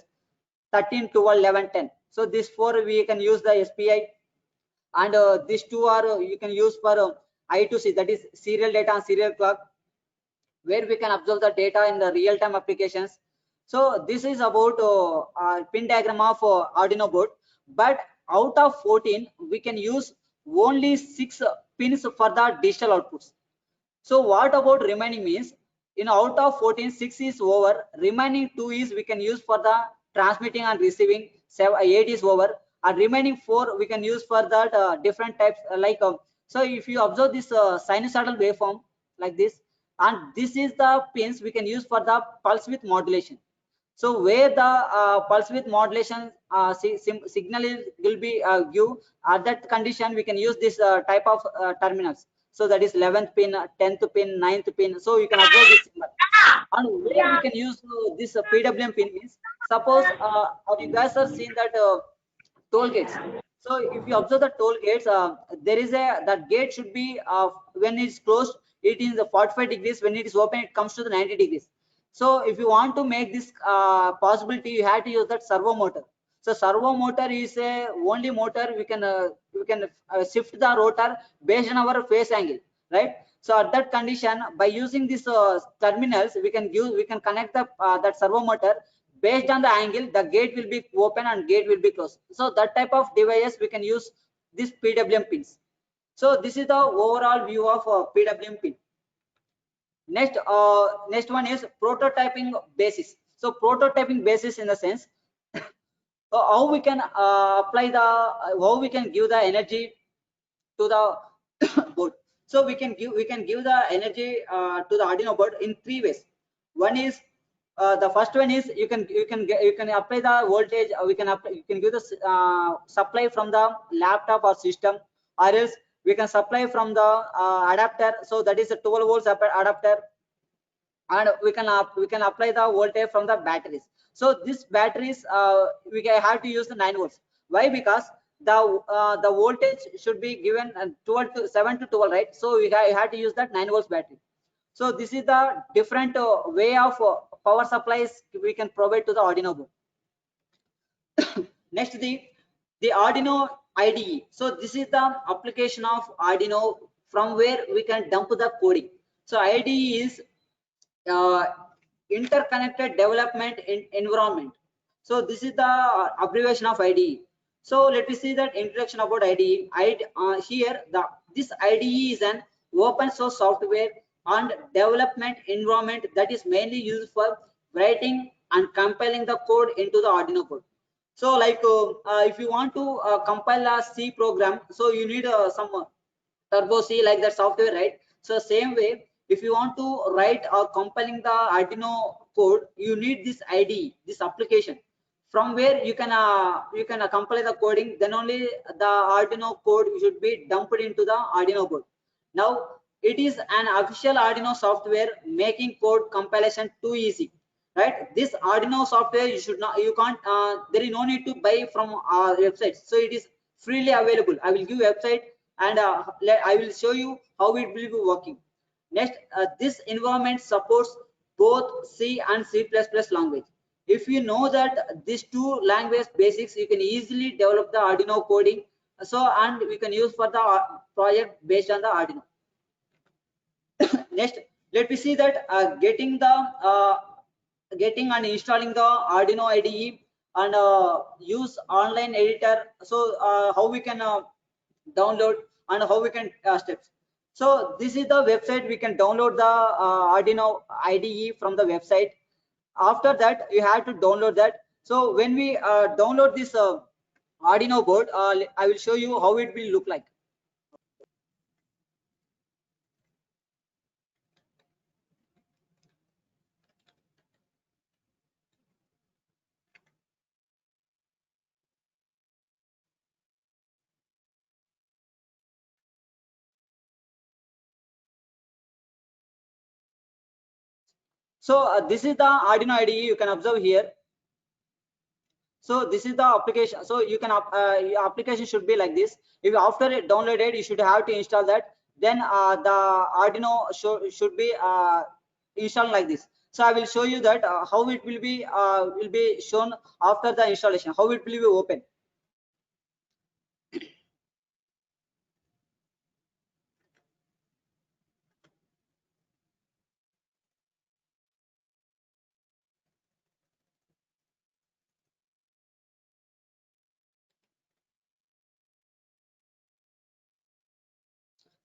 13, 12, 11, 10. So these 4 we can use the SPI, and these 2 are you can use for I2C, that is serial data and serial clock, where we can observe the data in the real-time applications. So this is about pin diagram of Arduino board. But out of 14 we can use only 6 pins for the digital outputs. So what about remaining means, in out of 14, 6 is over, remaining 2 is we can use for the transmitting and receiving, 8 is over, and remaining 4 we can use for that different types so if you observe this sinusoidal waveform like this, and this is the pins we can use for the pulse width modulation. So where the pulse width modulation signal will be give, at that condition we can use this type of terminals. So that is 11th pin, 10th pin, 9th pin. So you can observe this symbol. And where we can use this PWM pin means, suppose you guys are seeing that toll gates. So if you observe the toll gates, there is a, that gate should be when it's closed it is the 45 degrees, when it is open it comes to the 90 degrees. So if you want to make this possibility, you have to use that servo motor. So servo motor is a only motor we can shift the rotor based on our phase angle, right? So at that condition, by using these terminals, we can connect the that servo motor. Based on the angle, the gate will be open and gate will be closed. So that type of devices we can use these PWM pins. So this is the overall view of PWM pin. Next one is prototyping basis. So prototyping basis in the sense how we can apply the how we can give the energy to the board. So we can give the energy to the Arduino board in 3 ways. One is the first one is you can apply the voltage, or you can give the supply from the laptop or system, or else we can supply from the adapter. So that is a 12 volts adapter, and we can apply the voltage from the batteries. So these batteries we have to use the 9 volts. Why? Because the voltage should be given 12 to 7 to 12, right? So we have to use that 9 volts battery. So this is the different way of power supplies we can provide to the Arduino board. Next, the Arduino IDE. So this is the application of Arduino from where we can dump the coding. So IDE is interconnected development environment. So this is the abbreviation of IDE. So let me see that introduction about IDE. Here this IDE is an open source software and development environment that is mainly used for writing and compiling the code into the Arduino code. So like if you want to compile a C program, so you need some turbo C like that software, right? So same way, if you want to write or compiling the Arduino code, you need this IDE, this application, from where you can compile the coding. Then only the Arduino code should be dumped into the Arduino board. Now it is an official Arduino software, making code compilation too easy, right? This Arduino software you can't there is no need to buy from our website. So it is freely available. I will give website, and I will show you how it will be working. Next, this environment supports both C and C++ language. if you know that these two language basics, you can easily develop the Arduino coding. So, and we can use for the project based on the Arduino. Next, let me see that getting and installing the Arduino IDE and use online editor. So how we can download and how we can steps. So this is the website. We can download the Arduino IDE from the website. After that, you have to download that. So when we download this Arduino board, I will show you how it will look like. So this is the Arduino IDE. You can observe here. So this is the application. So you can your application should be like this. If after it downloaded, you should have to install that. Then the Arduino should be installed like this. So I will show you that how it will be shown after the installation. How it will be open.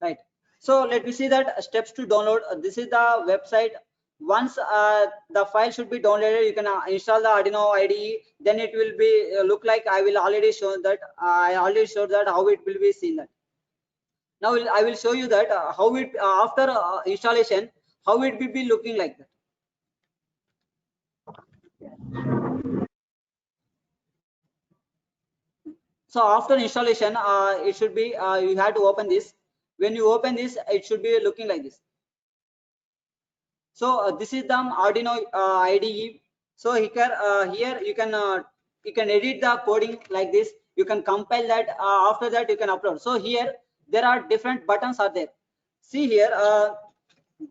Right. So let me see that steps to download. This is the website. Once the file should be downloaded, you can install the Arduino IDE. Then it will be look like I will already show that. I already showed that how it will be seen that. Now I will show you that how it after installation, how it will be looking like that. So after installation, it should be you have to open this. When you open this, it should be looking like this. So this is the Arduino IDE. So here you can edit the coding like this. You can compile that. After that, you can upload. So here there are different buttons are there. See here,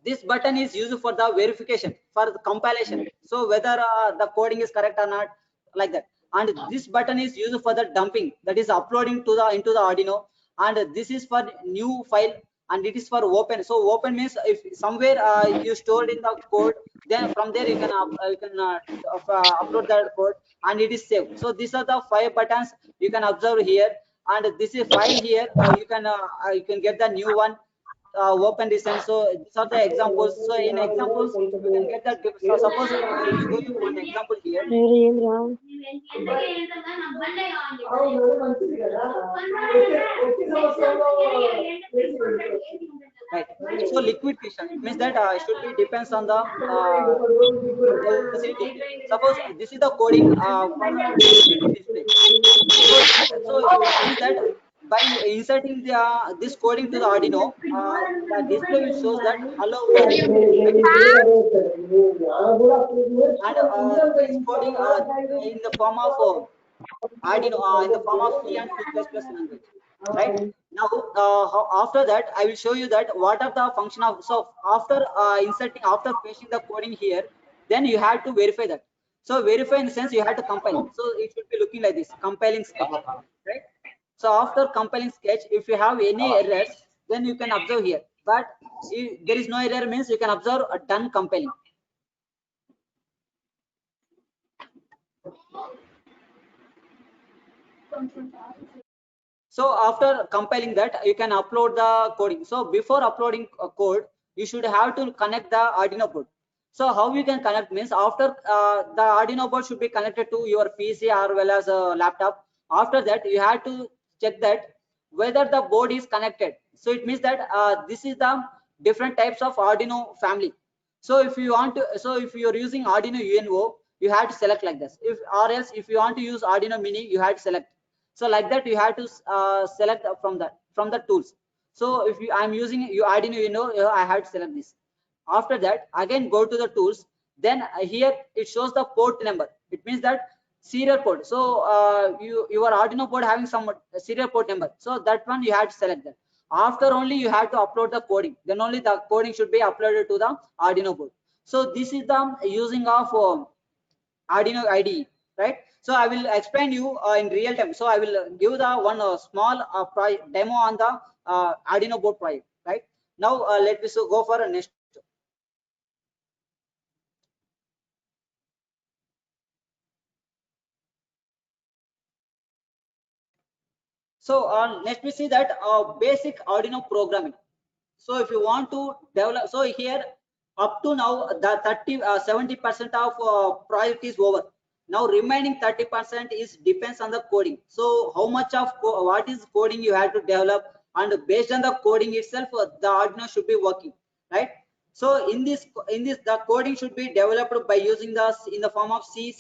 this button is used for the verification for the compilation. So whether the coding is correct or not, like that. And this button is used for the dumping, that is uploading to the into the Arduino. And this is for new file, and it is for open. So open means if somewhere you stored in the code, then from there you can upload that code and it is saved. So these are the 5 buttons you can observe here, and this is file here. You can get the new one. Open distance. So these are the examples. So in examples you can get that. So suppose I will show you one example here. Right. So liquid crystal, it means that it should be depends on the velocity. Suppose this is the coding for LCD display. So it means that by inserting this coding to the Arduino, the display will shows that hello world, right? And this coding in the form of Arduino, in the form of C and C++ language, right? Now after that, I will show you that what are the function of. So after after pasting the coding here, then you have to verify that. So verify in the sense you have to compile. So it should be looking like this, compiling sketch, right? So after compiling sketch, if you have any errors, then you can observe here. But if there is no error means you can observe a done compiling. So after compiling that, you can upload the coding. So before uploading a code, you should have to connect the Arduino board. So how you can connect means after the Arduino board should be connected to your PC or well as a laptop. After that, you have to check that whether the board is connected. So it means that this is the different types of Arduino family. So if you want to, so if you are using Arduino UNO, you have to select like this. If or else if you want to use Arduino Mini, you have to select. So like that you have to select from the tools. So if I'm using you Arduino UNO, I have to select this. After that, again go to the tools. Then here it shows the port number. It means that serial port. So your Arduino board having some serial port number. So that one you have to select that. After only you have to upload the coding. Then only the coding should be uploaded to the Arduino board. So this is the using of Arduino IDE, right? So I will explain you in real time. So I will give the one small demo on the Arduino board project, right? Now let me go for next. So next we see that basic Arduino programming. So if you want to develop, so here up to now the 70% of project is over. Now remaining 30% is depends on the coding. So how much of what is coding you have to develop, and based on the coding itself, the Arduino should be working, right? So in this the coding should be developed by using the in the form of C++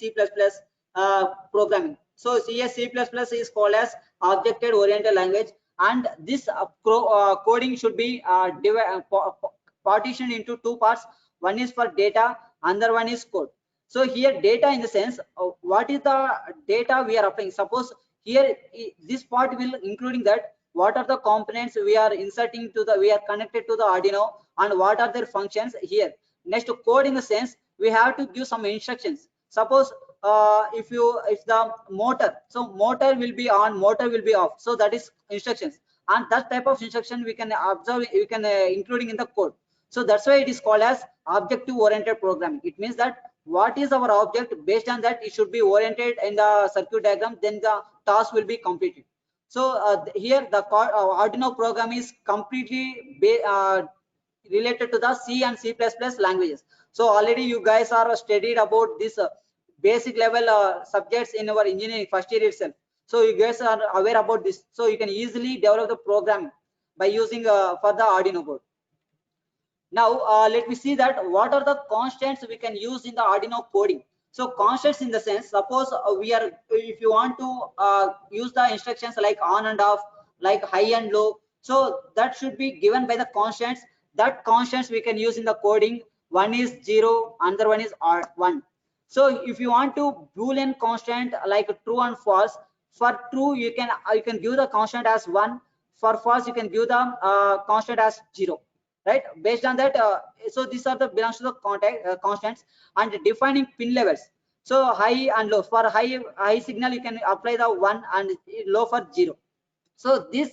programming. So C is called as object oriented language, and this coding should be partitioned into two parts. One is for data, another one is code. So here data in the sense what is the data we are applying. Suppose here this part will including that what are the components we are inserting to the we are connected to the Arduino, and what are their functions here. Next, code in the sense we have to give some instructions. Suppose if the motor, so motor will be on, motor will be off, so that is instructions, and that type of instruction we can observe, we can including in the code. So that's why it is called as objective oriented programming. It means that what is our object, based on that it should be oriented in the circuit diagram, then the task will be completed. So here the Arduino program is completely related to the C and C++ languages. So already you guys are studied about this basic level subjects in our engineering first year itself. So you guys are aware about this. So you can easily develop the program by using for the Arduino board. Now let me see that what are the constants we can use in the Arduino coding. So constants in the sense, suppose we are, if you want to use the instructions like on and off, like high and low, so that should be given by the constants. That constants we can use in the coding. One is 0, another one is 1. So if you want to Boolean constant like true and false, for true you can give the constant as 1, for false you can give the constant as 0, right? Based on that so these are the belongs to the constants. And defining pin levels, so high and low. For high signal you can apply the 1, and low for 0. So these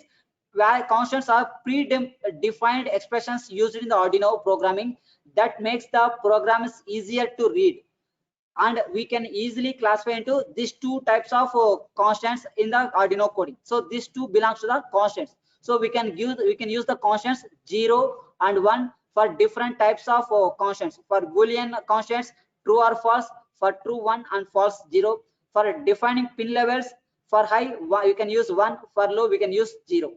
constants are predefined expressions used in the Arduino programming that makes the programs easier to read, and we can easily classify into these two types of constants in the Arduino coding. So these two belongs to the constants. So we can use the constants 0 and 1 for different types of constants. For Boolean constants, true or false; for true 1 and false 0. For defining pin levels, for high you can use 1, for low we can use 0.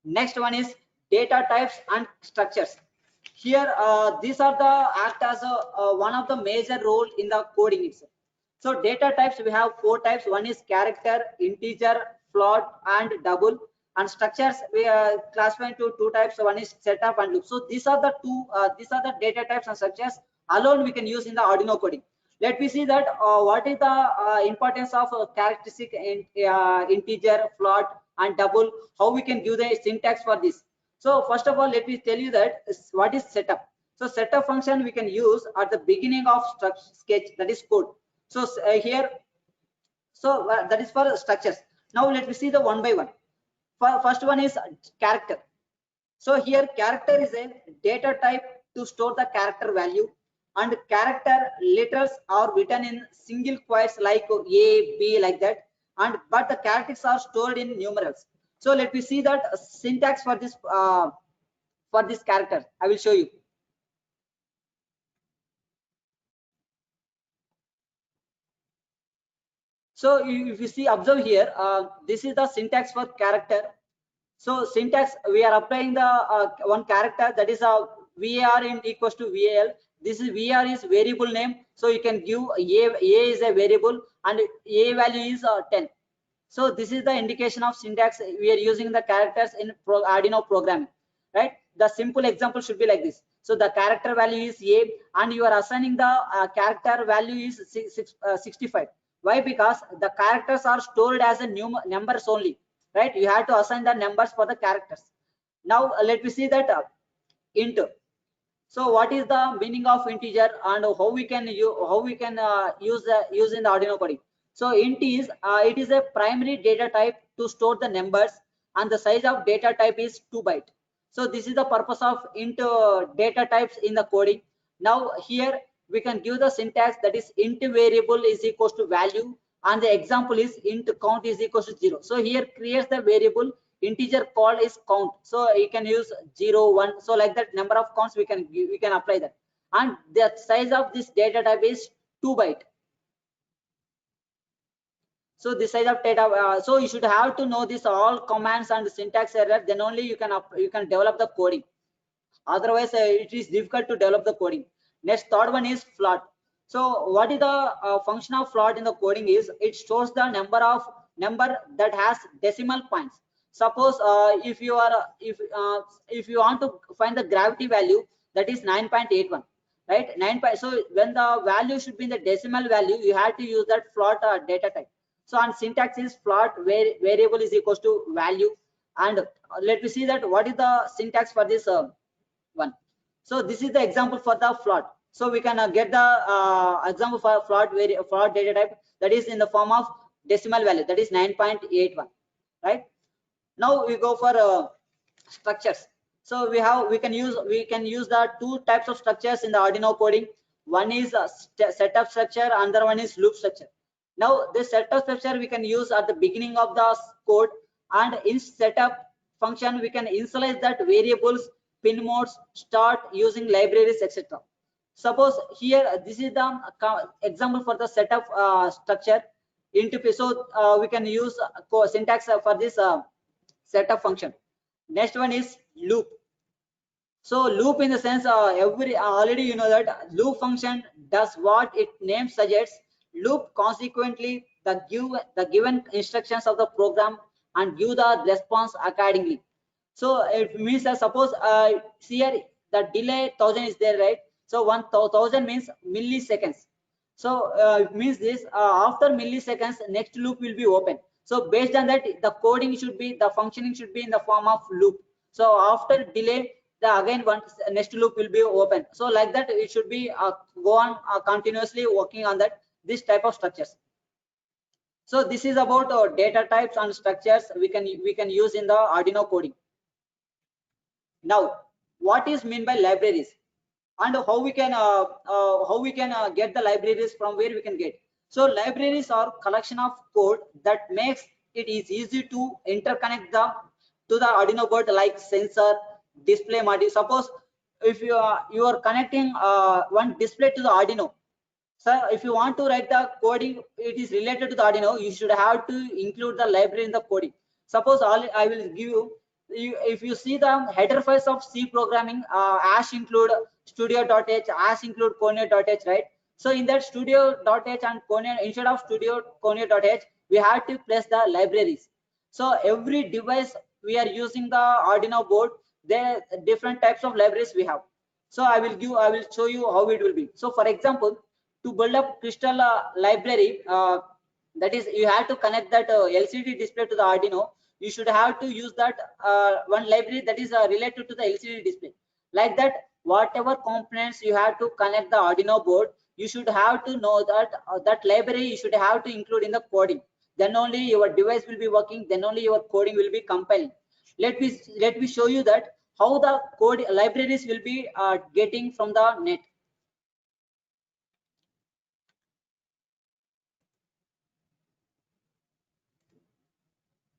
Next one is data types and structures. Here these are the act as one of the major role in the coding itself. So data types we have 4 types. One is character, integer, float, and double. And structures we classify into 2 types. One is setup and loop. So these are the data types and structures alone we can use in the Arduino coding. Let me see that what is the importance of characteristic integer, float, and double. How we can give the syntax for this. So first of all, let me tell you that what is setup. So setup function we can use at the beginning of sketch, that is code. So here, so that is for structures. Now let me see the one by one. First one is character. So here character is a data type to store the character value, and character letters are written in single quotes like A, B, like that, and but the characters are stored in numerals. So let me see that syntax for this character. I will show you. So if you see, observe here, this is the syntax for character. So syntax, we are applying the one character, that is a var in equals to val. This is var is variable name, so you can give a is a variable and a value is 10. So this is the indication of syntax we are using the characters in Arduino programming, right? The simple example should be like this. So the character value is a, and you are assigning the character value is 65. Why? Because the characters are stored as a numbers only, right? You have to assign the numbers for the characters. Now let me see that int. So what is the meaning of integer and how we can use in the Arduino coding? So int is it is a primary data type to store the numbers, and the size of data type is 2 byte. So this is the purpose of int data types in the coding. Now here we can give the syntax, that is int variable is equals to value, and the example is int count is equals to 0. So here creates the variable integer called is count. So you can use 0, 1. So like that number of counts we can apply that, and the size of this data type is 2 byte. So this size of data, so you should have to know this all commands and syntax error, then only you can develop the coding. Otherwise it is difficult to develop the coding. Next, third one is float. So what is the function of float in the coding is it stores the number that has decimal points. Suppose if you are if you want to find the gravity value, that is 9.81, right? So when the value should be in the decimal value, you have to use that float data type. So on syntax is float variable is equals to value. And let me see that what is the syntax for this one. So this is the example for the float. So we can get the example for float data type, that is in the form of decimal value, that is 9.81, right? Now we go for structures. So we can use the two types of structures in the Arduino coding. One is setup structure, another one is loop structure. Now this setup structure we can use at the beginning of the code, and in setup function we can initialize that variables, pin modes, start using libraries, etc. Suppose here this is the example for the setup structure into. So we can use syntax for this setup function. Next one is loop. So loop in the sense already you know that loop function does what its name suggests. Loop consequently the given instructions of the program and give the response accordingly. So it means that suppose here the delay 1000 is there, right? So 1000 means milliseconds. So it means this after milliseconds next loop will be open. So based on that the coding should be, the functioning should be in the form of loop. So after delay the again one next loop will be open. So like that it should be go on continuously working on that this type of structures. So this is about data types and structures we can use in the Arduino coding. Now what is mean by libraries, and how we can get the libraries, from where we can get? So libraries are collection of code that makes it is easy to interconnect them to the Arduino board, like sensor, display module. Suppose if you are connecting one display to the Arduino. So if you want to write the coding, it is related to the Arduino, you should have to include the library in the coding. Suppose I will give you, if you see the header files of C programming, as include studio.h, as include conio.h, right? So in that studio.h and conio, instead of studio conio.h, we have to place the libraries. So every device we are using the Arduino board, there are different types of libraries we have. So I will show you how it will be. So for example, to build up crystal library, that is you have to connect that LCD display to the Arduino. You should have to use that one library that is related to the LCD display. Like that, whatever components you have to connect the Arduino board, you should have to know that that library you should have to include in the coding. Then only your device will be working, then only your coding will be compiling. Let me show you that how the code libraries will be getting from the net.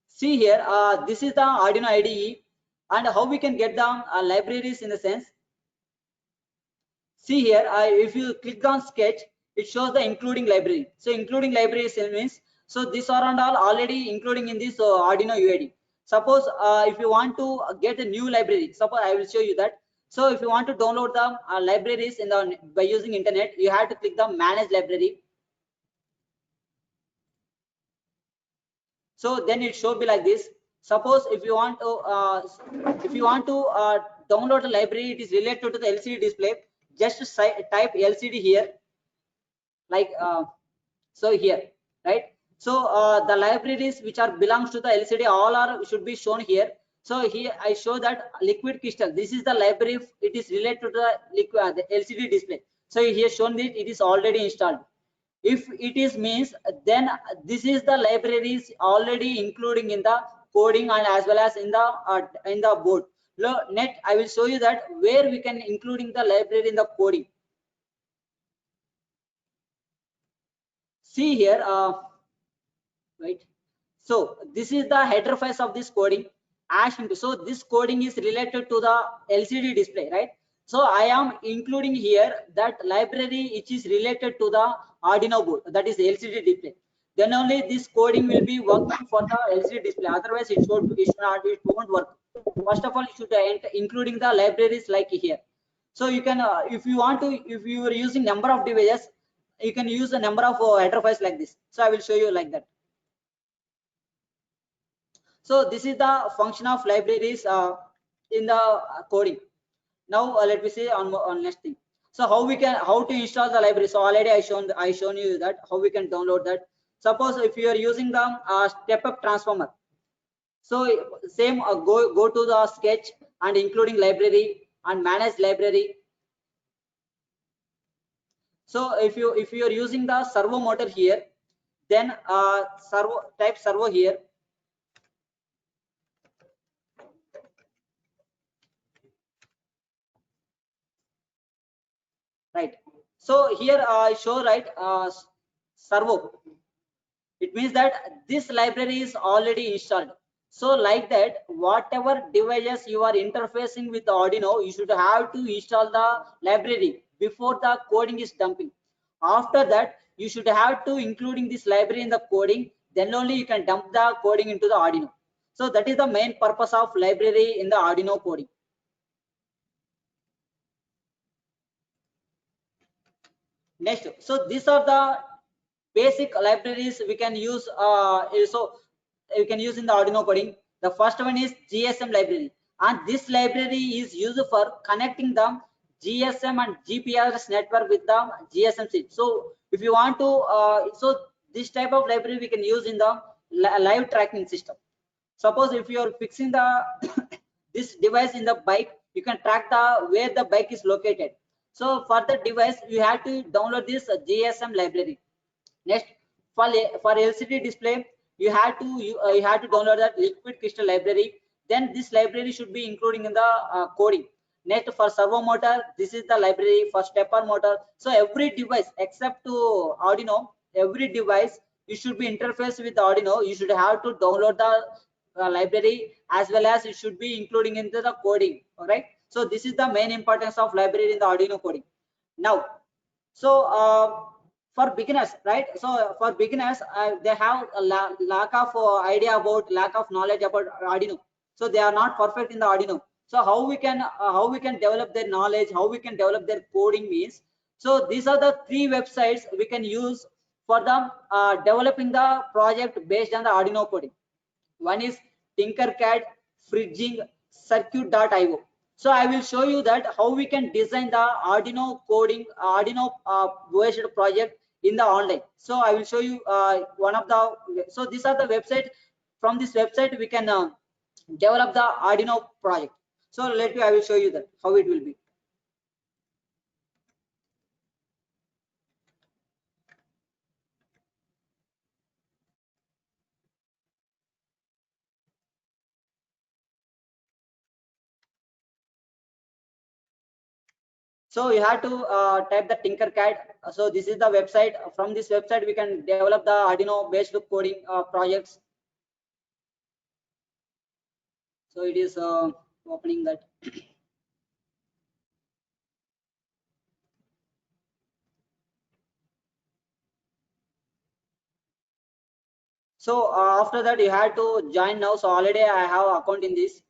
See here, this is the Arduino IDE, and how we can get the libraries in the sense. See here, if you click on sketch, it shows the including library. So including libraries means, so these are and all already including in this Arduino UID. Suppose if you want to get a new library, suppose I will show you that. So if you want to download the libraries in the by using internet, you have to click the manage library. So then it should be like this. Suppose if you want to download a library, it is related to the LCD display, just type LCD here, like so here, right? So the libraries which are belongs to the LCD all are should be shown here. So here I show that liquid crystal. This is the library. It is related to the liquid, the LCD display. So here shown that it is already installed. If it is means, then this is the libraries already including in the coding and as well as in the board. Net, I will show you that where we can including the library in the coding. See here, right? So this is the header files of this coding. So this coding is related to the LCD display, right? So I am including here that library which is related to the Arduino board, that is LCD display. Then only this coding will be working for the LCD display. Otherwise, it won't work. First of all, you should enter including the libraries like here. So you can, if you want to, if you are using number of devices, you can use a number of header files like this. So I will show you like that. So this is the function of libraries in the coding. Now let me see on next thing. So how to install the library. So already I shown you that how we can download that. Suppose if you are using the step up transformer. So same go to the sketch and including library and manage library. So if you are using the servo motor here, then type servo here. Right. So here I show right servo. It means that this library is already installed. So like that, whatever devices you are interfacing with Arduino, you should have to install the library before the coding is dumping. After that, you should have to including this library in the coding. Then only you can dump the coding into the Arduino. So that is the main purpose of library in the Arduino coding. Next, so these are the basic libraries we can use. So you can use in the Arduino coding. The first one is GSM library, and this library is used for connecting the GSM and GPRS network with the GSM seed. So if you want to, so this type of library we can use in the live tracking system. Suppose if you are fixing the this device in the bike, you can track the where the bike is located. So for the device, you have to download this GSM library. Next, for LCD display, you have to download that liquid crystal library. Then this library should be including in the coding. Next, for servo motor, this is the library for stepper motor. So every device except to Arduino, every device you should be interfaced with Arduino. You should have to download the library as well as it should be including into the coding. All right. So this is the main importance of library in the Arduino coding. Now, so for beginners, right? So for beginners, they have a lack of idea about, lack of knowledge about Arduino. So they are not perfect in the Arduino. So how we can develop their knowledge, how we can develop their coding means. So these are the three websites we can use for them developing the project based on the Arduino coding. One is Tinkercad, Fridging, Circuit.io. So I will show you that how we can design the Arduino coding, Arduino based project in the online. So I will show you one of the. So these are the website. From this website we can develop the Arduino project. So let me. I will show you that how it will be. So you have to type the Tinkercad. So this is the website. From this website we can develop the Arduino based coding projects. So it is opening that. So after that you have to join now. So already I have account in this.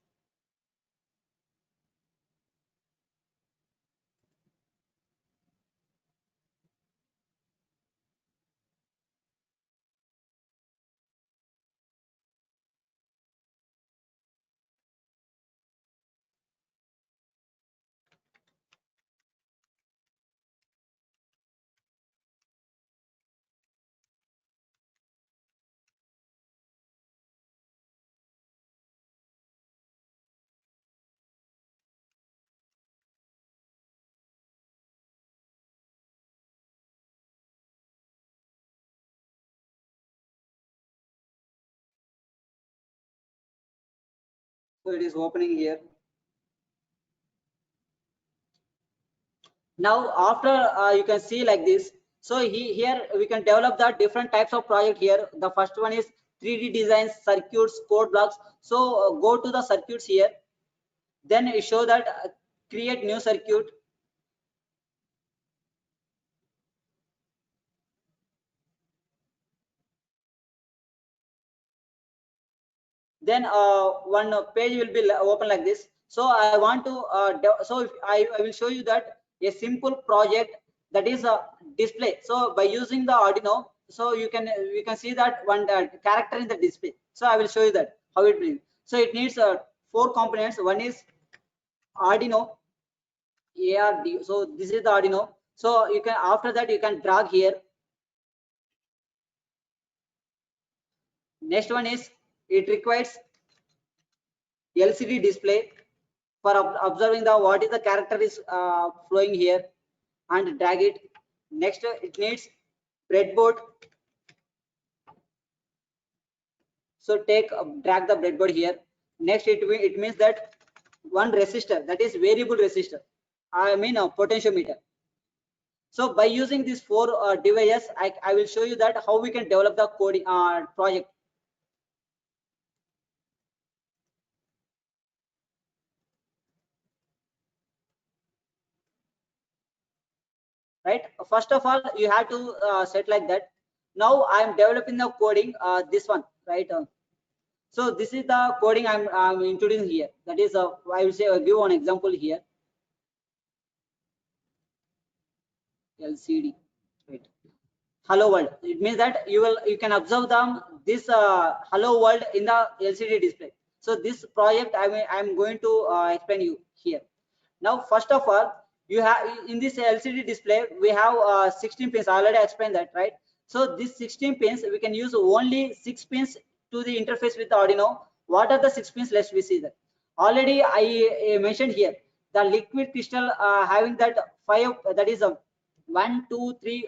So it is opening here. Now after you can see like this. So here we can develop the different types of project here. The first one is 3D designs, circuits, code blocks. So go to the circuits here. Then you show that create new circuit. Then one page will be open like this. So I want to so if I will show you that a simple project, that is a display. So by using the Arduino, so you can see that one character in the display. So I will show you that how it brings. So it needs 4 components. One is Arduino ARD. So this is the Arduino. So you can, after that you can drag here. Next one is, it requires LCD display for observing the what is the character is flowing here, and drag it. Next it needs breadboard. So drag the breadboard here. Next it means that one resistor, that is variable resistor, I mean a potentiometer. So by using these 4 devices, I will show you that how we can develop the coding project. Right, first of all you have to set like that. Now I am developing the coding, this one, right? So this is the coding I'm introducing here. That is I will say give one example here. LCD, right? Hello world. It means that you can observe this hello world in the LCD display. So this project I'm going to explain you here. Now first of all, you have in this LCD display we have 16 pins. I already explained that, right? So this 16 pins, we can use only 6 pins to the interface with the Arduino. What are the 6 pins? Let's we see that. Already I mentioned here the liquid crystal having that 5, that is a 1 2 3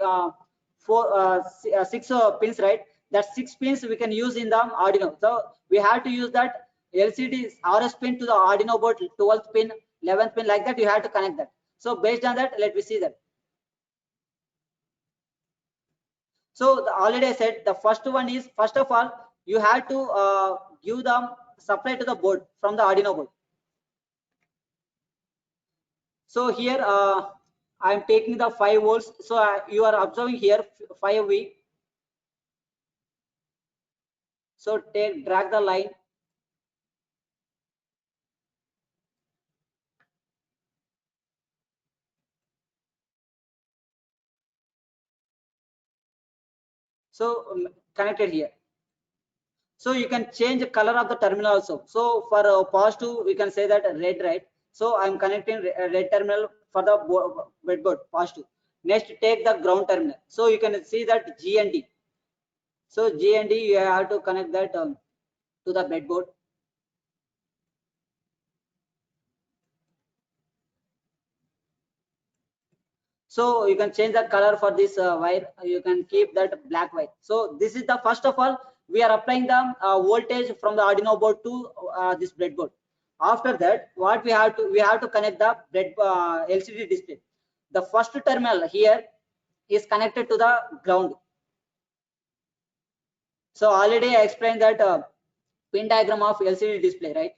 4 6 pins, right? That 6 pins we can use in the Arduino. So we have to use that LCD RS pin to the Arduino board, 12th pin, 11th pin, like that you have to connect that. So based on that, let me see that. So already I said the first one is, first of all you have to give the supply to the board from the Arduino board. So here I am taking the 5 volts. So you are observing here 5V. So drag the line. So connected here. So you can change the color of the terminal also. So for positive we can say that red, right? So I'm connecting red terminal for the breadboard, positive. Next take the ground terminal. So you can see that G and D. So G and D you have to connect that to the breadboard. So you can change the color for this wire. You can keep that black wire. So this is the first of all we are applying the voltage from the Arduino board to this breadboard. After that, what we have to connect the LCD display. The first terminal here is connected to the ground. So already I explained that pin diagram of LCD display, right?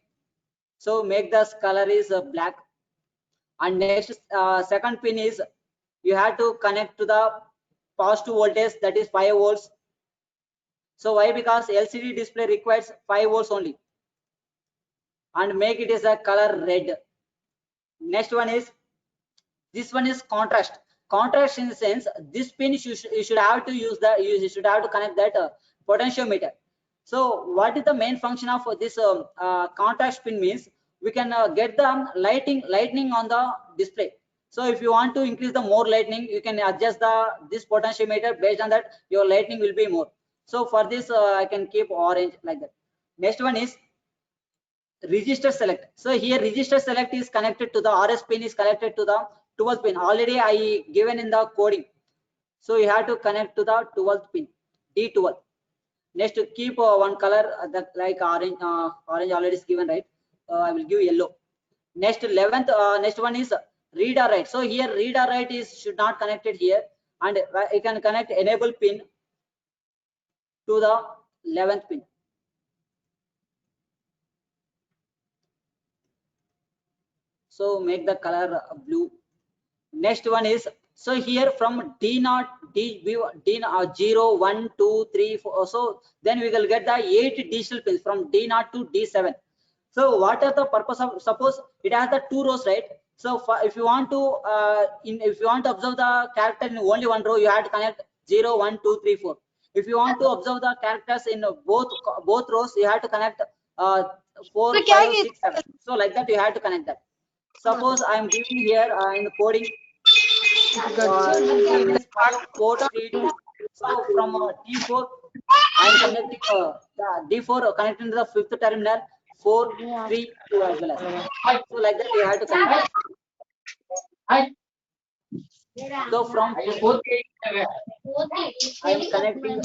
So make the color is black. And next second pin is, you have to connect to the positive voltage, that is 5 volts. So why? Because LCD display requires 5 volts only, and make it as a color red. Next one is, this one is contrast. Contrast in the sense, this pin you should have to use the, you should have to connect that potentiometer. So what is the main function of this contrast pin? Means we can get the lightning on the display. So if you want to increase the more lightning, you can adjust this potentiometer. Based on that, your lightning will be more. So for this I can keep orange like that. Next one is register select. So here register select is connected to the RS pin, is connected to the 12th pin. Already I given in the coding. So you have to connect to the 12th pin, D12. Next, keep one color that like orange. Orange already is given, right? I will give yellow. Next 11th, next one is read or write. So here read or write is should not connected here, and you can connect enable pin to the 11th pin. So make the color blue. Next one is, so here from D0, D0, 1, 2, 3, 4. So then we will get the 8 digital pins from D0 to D7. So what are the purpose of, suppose it has the 2 rows, right? So if you want to if you want to observe the character in only one row, you have to connect 0, 1, 2, 3, 4. If you want to observe the characters in both rows, you have to connect 4, 5, 6, 7. So like that you have to connect that. Suppose I am giving here in the coding it is 5, 4, 3, 2. So from D4 I am connecting D4 connecting to the 5th terminal, 4, 3, 2 as well as. So like that you have to connect. So from I am connecting.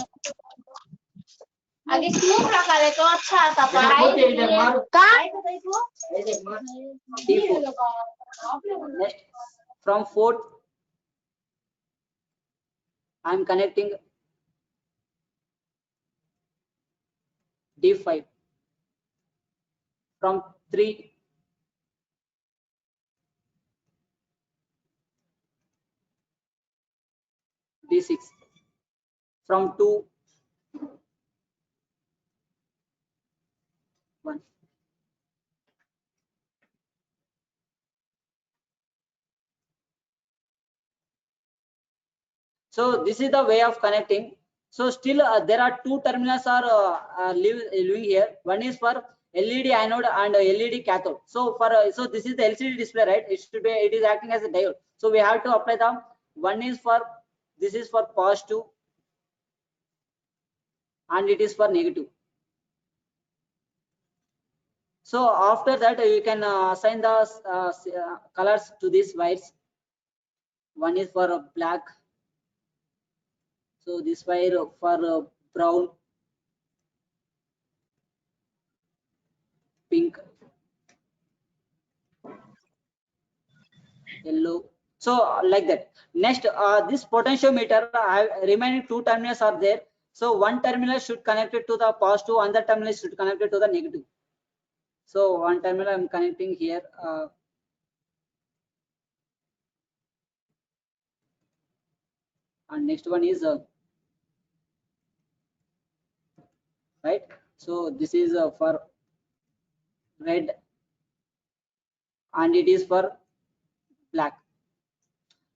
D4. Next from 4th I am connecting D5. From 3 D6. From 2 1. So this is the way of connecting. So still there are 2 terminals are living here. One is for LED anode and LED cathode. So for so this is the LCD display, right? It is acting as a diode. So we have to apply the one is for, this is for positive and it is for negative. So after that you can assign the colors to these wires. One is for black. So this wire for brown, pink, yellow. So like that. Next this potentiometer, remaining 2 terminals are there. So one terminal should connect it to the positive, another terminal should connect it to the negative. So one terminal I am connecting here. And next one is right. So this is for red and it is for black.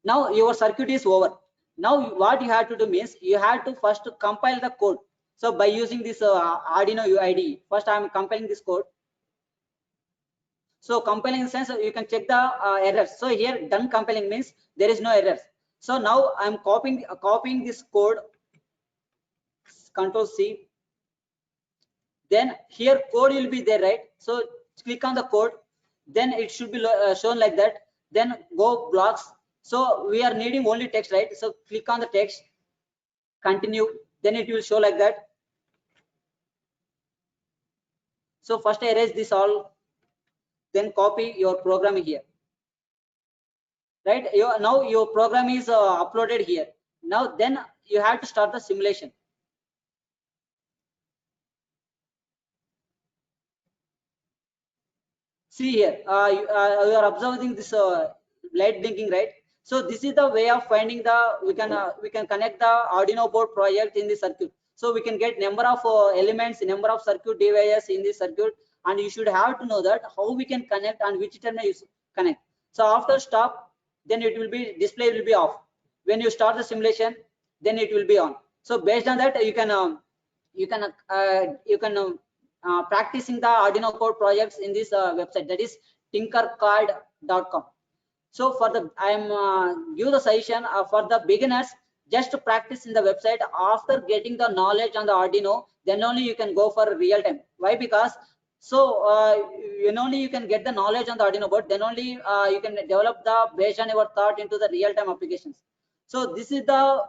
Now your circuit is over. Now what you have to do means you have to first compile the code. So by using this Arduino UID, first I am compiling this code. So compiling in the sense you can check the errors. So here done compiling means there is no errors. So now I am copying this code, Control C. Then here code will be there, right? So click on the code, then it should be shown like that. Then go blocks. So we are needing only text, right? So click on the text, continue, then it will show like that. So first erase this all, then copy your program here, right? Now your program is uploaded here. Now then you have to start the simulation. See here, you are observing this light blinking, right? So this is the way of finding the, we can connect the Arduino board project in the circuit. So we can get number of elements, number of circuit devices in this circuit, and you should have to know that how we can connect and which terminal you connect. So after stop, then it will be, display will be off. When you start the simulation, then it will be on. So based on that, you can practicing the Arduino code projects in this website, that is tinkercad.com. So for the, I am give the suggestion for the beginners, just to practice in the website. After getting the knowledge on the Arduino, then only you can go for real time. Why? Because so when only you can get the knowledge on the Arduino board, then only you can develop the based on your thought into the real time applications. So this is the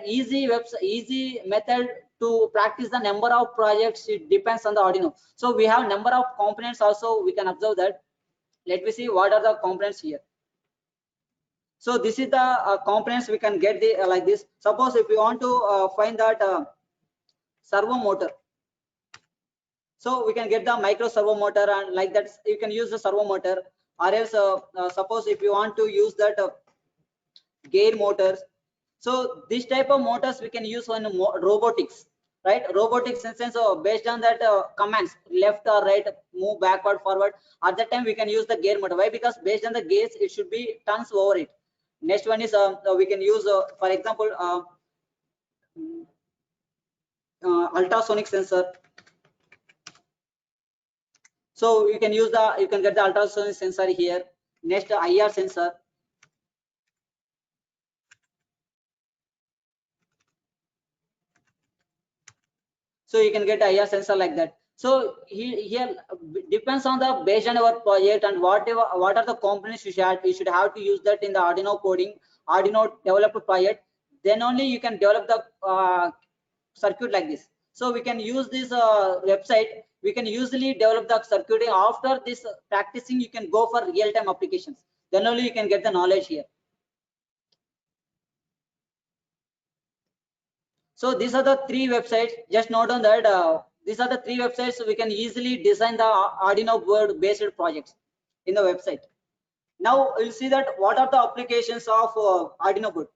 easy method to practice the number of projects, it depends on the Arduino. So we have number of components also, we can observe that. Let me see what are the components here. So this is the components we can get the like this. Suppose if you want to find that servo motor, so we can get the micro servo motor, and like that you can use the servo motor, or else suppose if you want to use that gear motors. So this type of motors we can use on robotics, right? Robotics in sense based on that commands left or right, move backward, forward. At that time we can use the gear motor. Why? Because based on the gears it should be turns over it. Next one is we can use for example ultrasonic sensor. So you can use the, you can get the ultrasonic sensor here. Next IR sensor. So you can get IR sensor like that. So here depends on the based on our project and what are the components you should have to use that in the Arduino coding, Arduino developed project. Then only you can develop the circuit like this. So we can use this website. We can usually develop the circuit. After this practicing, you can go for real-time applications. Then only you can get the knowledge here. So these are the three websites. Just note on that these are the three websites we can easily design the Arduino board based projects in the website. Now we'll see that what are the applications of Arduino board.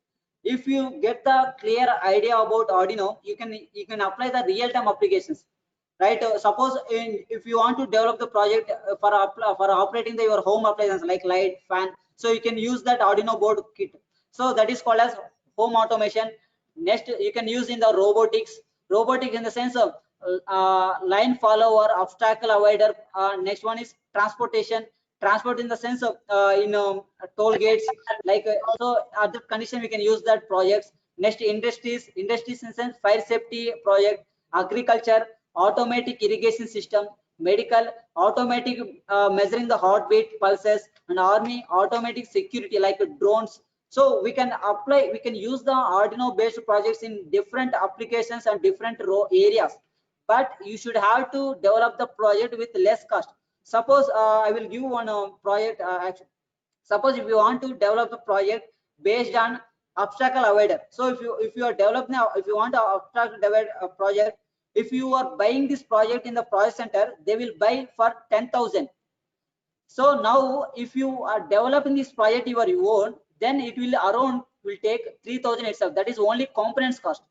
If you get the clear idea about Arduino, you can apply the real-time applications, right? Suppose if you want to develop the project for operating your home appliances like light, fan, so you can use that Arduino board kit. So that is called as home automation. Next you can use in the robotics in the sense of line follower, obstacle avoider. Next one is transportation, transport in the sense of in toll gates, like so at that condition we can use that projects. Next industries in the sense fire safety project, agriculture, automatic irrigation system, medical, automatic measuring the heartbeat pulses, and army, automatic security like drones. So we can apply, we can use the Arduino based projects in different applications and different areas, but you should have to develop the project with less cost. Suppose I will give one project suppose if you want to develop a project based on obstacle avoider. So if you are developing now, if you want to obstacle avoid a project, if you are buying this project in the project center, they will buy for 10,000. So now if you are developing this project your own, then it will around will take 3,000 itself. That is only components cost.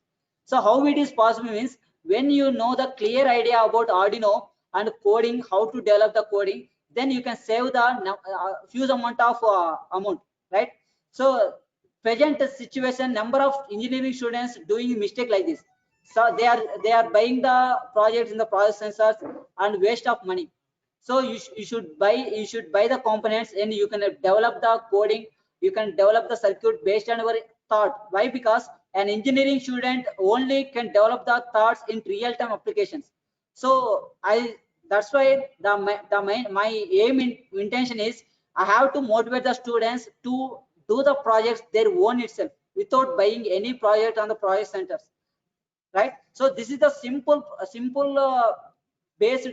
So how it is possible means when you know the clear idea about Arduino and coding, how to develop the coding, then you can save the huge amount of amount, right? So present situation, number of engineering students doing mistake like this. So they are buying the projects in the project sensors and waste of money. So you should buy the components and you can develop the coding, you can develop the circuit based on your thought. Why? Because an engineering student only can develop the thoughts in real-time applications. So that's why my aim intention is I have to motivate the students to do the projects their own itself without buying any project on the project centers, right? So this is the simple based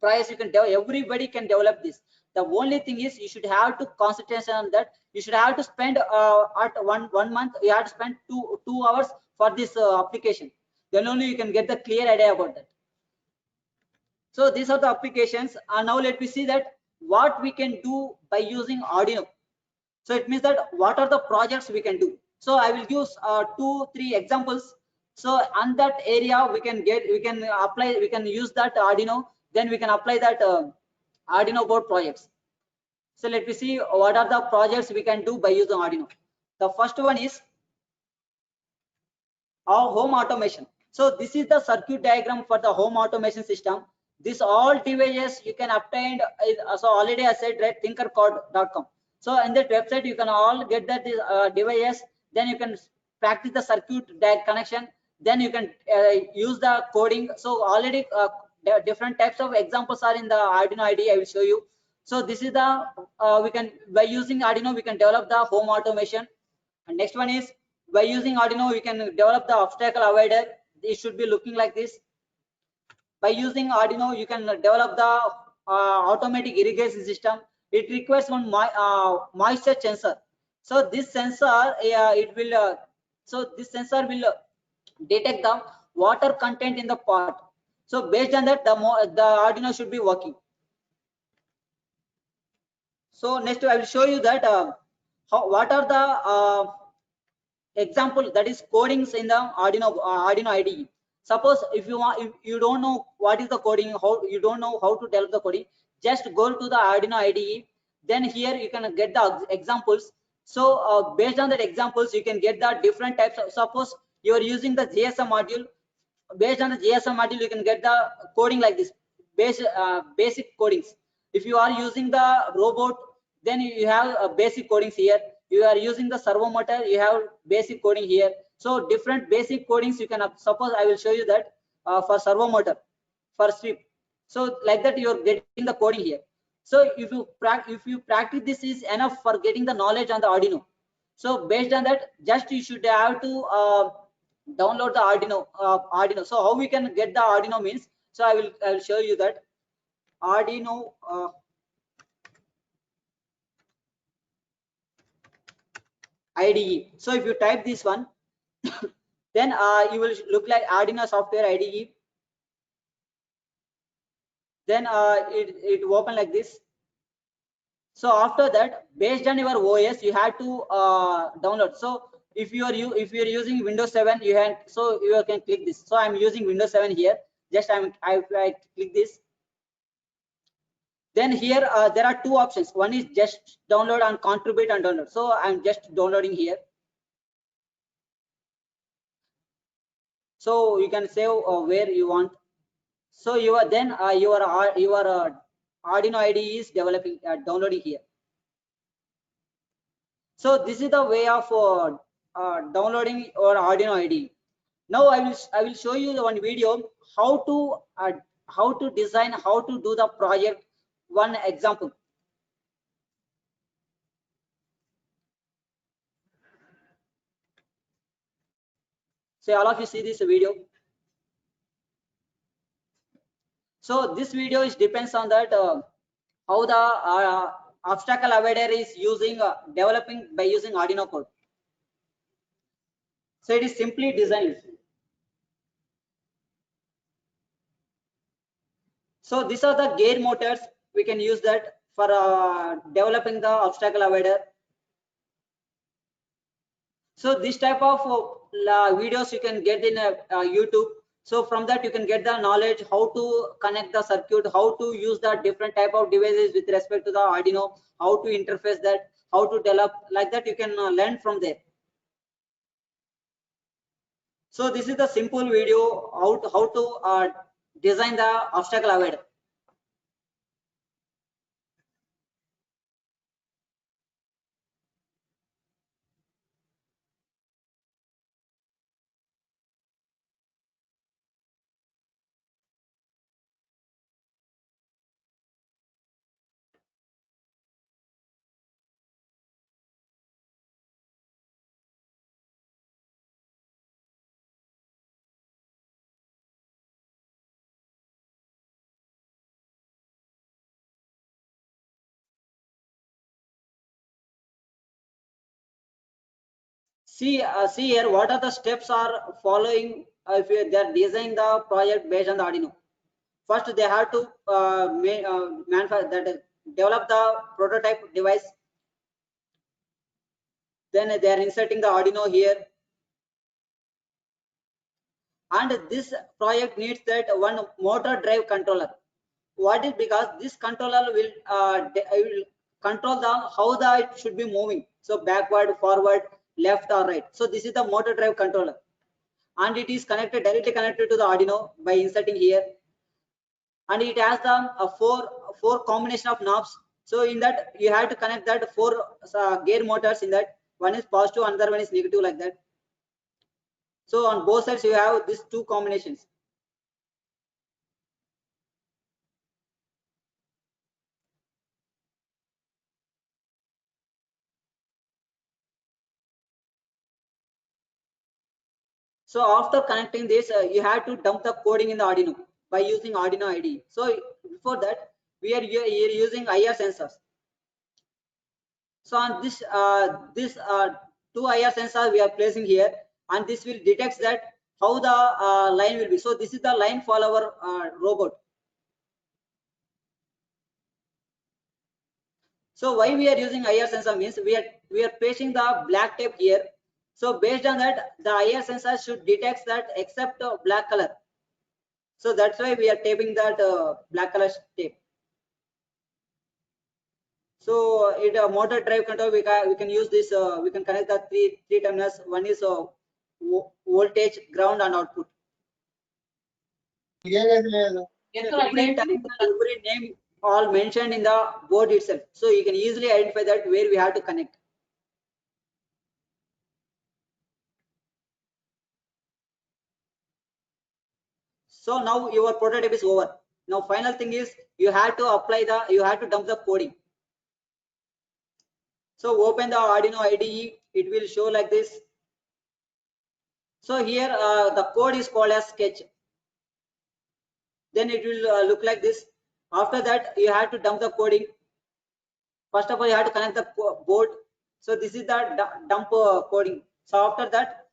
price you can develop. Everybody can develop this. The only thing is you should have to concentrate on that. You should have to spend at one month you have to spend two hours for this application. Then only you can get the clear idea about that. So these are the applications, and now let me see that what we can do by using Arduino. So it means that what are the projects we can do. So I will use 2-3 examples. So on that area we can apply, we can use that Arduino, then we can apply that Arduino board projects. So let me see what are the projects we can do by using Arduino. The first one is our home automation. So this is the circuit diagram for the home automation system. This all devices you can obtain, so already I said, right, tinkercode.com. So in that website you can all get that devices, then you can practice the circuit connection, then you can use the coding. So already different types of examples are in the Arduino IDE. I will show you. So this is the we can, by using Arduino we can develop the home automation. And next one is by using Arduino we can develop the obstacle avoider. it should be looking like this. By using Arduino, you can develop the automatic irrigation system. It requires one moisture sensor. So this sensor, this sensor will detect the water content in the pot. So based on that, the Arduino should be working. So next, I will show you that what are the example, that is codings in the Arduino IDE. Suppose if you don't know what is the coding, how you don't know how to develop the coding, just go to the Arduino IDE. Then here you can get the examples. So based on that examples, you can get the different types of. Suppose you are using the GSM module. Based on the GSM module, you can get the coding like this, basic codings. If you are using the robot, then you have basic codings here. You are using the servo motor, you have basic coding here. So different basic codings you can suppose I will show you that for servo motor, for sweep. So like that you are getting the coding here. So if you practice, this is enough for getting the knowledge on the Arduino. So based on that, just you should have to download the Arduino. So how we can get the Arduino means, so I will show you that Arduino IDE. So if you type this one, then you will look like Arduino software IDE. Then it open like this. So after that, based on your OS, you have to download. So if you are using Windows 7, you can click this. So I'm using Windows 7 here. Just I click this. Then here there are two options. One is just download and contribute and download. So I'm just downloading here. So you can save where you want. So your Arduino IDE is developing downloading here. So this is the way of downloading your Arduino IDE. Now I will show you the one video how to design, how to do the project. One example. So all of you see this video. So this video is depends on that how the obstacle avoider is using developing by using Arduino code. So it is simply designed. So these are the gear motors. We can use that for developing the obstacle avoider. So this type of videos you can get in YouTube. So from that you can get the knowledge how to connect the circuit, how to use the different type of devices with respect to the Arduino, how to interface that, how to develop, like that you can learn from there. So this is the simple video how to design the obstacle avoider. See here what are the steps are following if they are designing the project based on the Arduino. First they have to manufacture that, develop the prototype device. Then they are inserting the Arduino here, and this project needs that one motor drive controller. What is, because this controller will control the how the it should be moving, so backward, forward, left or right. So this is the motor drive controller, and it is directly connected to the Arduino by inserting here, and it has the four combination of knobs. So in that you have to connect that four gear motors. In that, one is positive, another one is negative, like that. So on both sides you have these two combinations. So after connecting this, you have to dump the coding in the Arduino by using Arduino IDE. So before that, we are using IR sensors. So on this two IR sensors we are placing here, and this will detect that how the line will be. So this is the line for our robot. So why we are using IR sensor means we are placing the black tape here. So based on that, the IR sensor should detect that except black color. So that's why we are taping that black color tape. So it motor drive control, we can use this. We can connect the three terminals. One is voltage, ground, and output. Every name all mentioned in the board itself, so you can easily identify that where we have to connect. So now your prototype is over. Now final thing is you have to dump the coding. So open the Arduino IDE, it will show like this. So here the code is called as sketch. Then it will look like this. After that, you have to dump the coding. First of all, you have to connect the board. So this is the dump coding. So after that,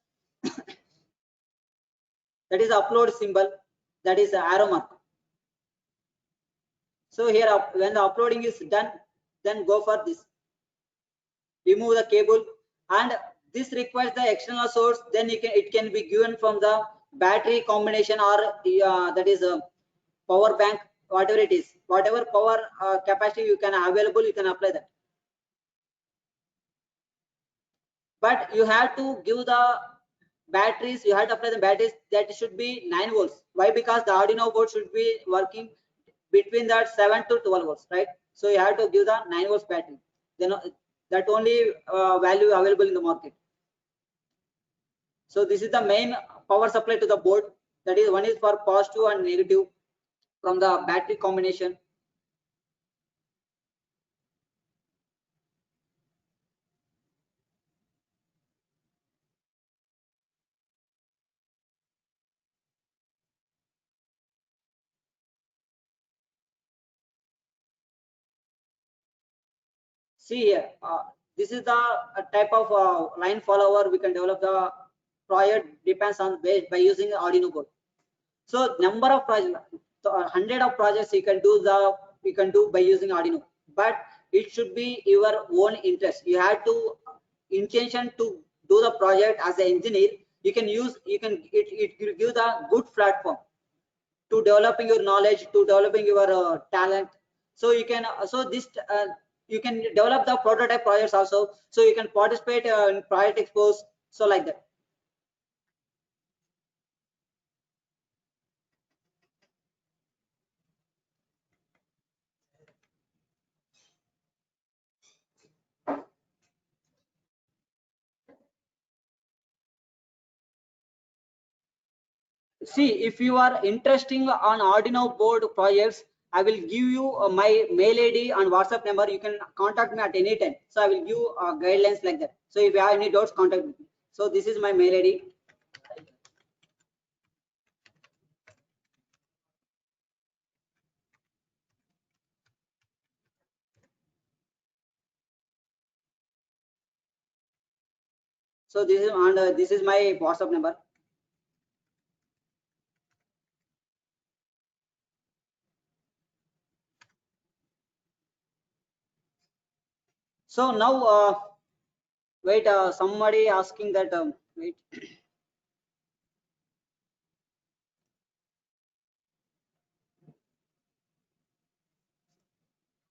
that is upload symbol, that is arrow mark. So here when the uploading is done, then go for this. Remove the cable, and this requires the external source. Then it can be given from the battery combination, or that is a power bank, whatever it is, whatever power capacity you can available, you can apply that. But you have to give the batteries, you have to apply the batteries that should be 9 volts. Why? Because the Arduino board should be working between that 7 to 12 volts, right? So you have to give the 9 volts battery. Then that only value available in the market. So this is the main power supply to the board. That is, one is for positive and negative from the battery combination. See here, this is the type of line follower we can develop. The project depends on by using Arduino board. So number of projects, 100 of projects you can do by using Arduino, but it should be your own interest. You have to intention to do the project as an engineer. It will give the good platform to developing your knowledge, to developing your talent. So you can you can develop the prototype projects also. So you can participate in project expos. So like that. See, if you are interested on Arduino board projects, I will give you my mail ID and WhatsApp number. You can contact me at any time. So I will give guidelines like that. So if you have any doubts, contact me. So this is my mail ID. So this is my WhatsApp number. So now, wait, somebody asking that, wait.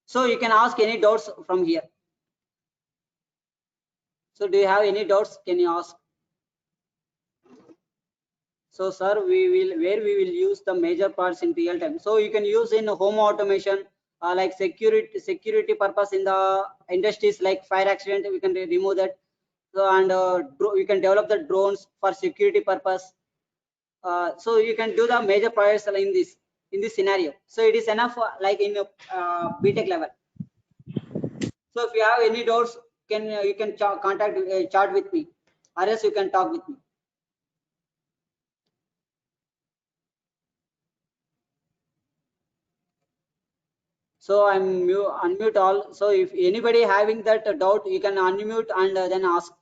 So you can ask any doubts from here. So do you have any doubts? Can you ask? So sir, we will use the major parts in real time. So you can use in home automation, like security purpose in the industries like fire accident. We can remove that. So and we can develop the drones for security purpose. So you can do the major projects in this scenario. So it is enough like in BTech level. So if you have any doubts, you can contact chat with me, or else you can talk with me. So I'm unmute all. So if anybody having that doubt, you can unmute and then ask.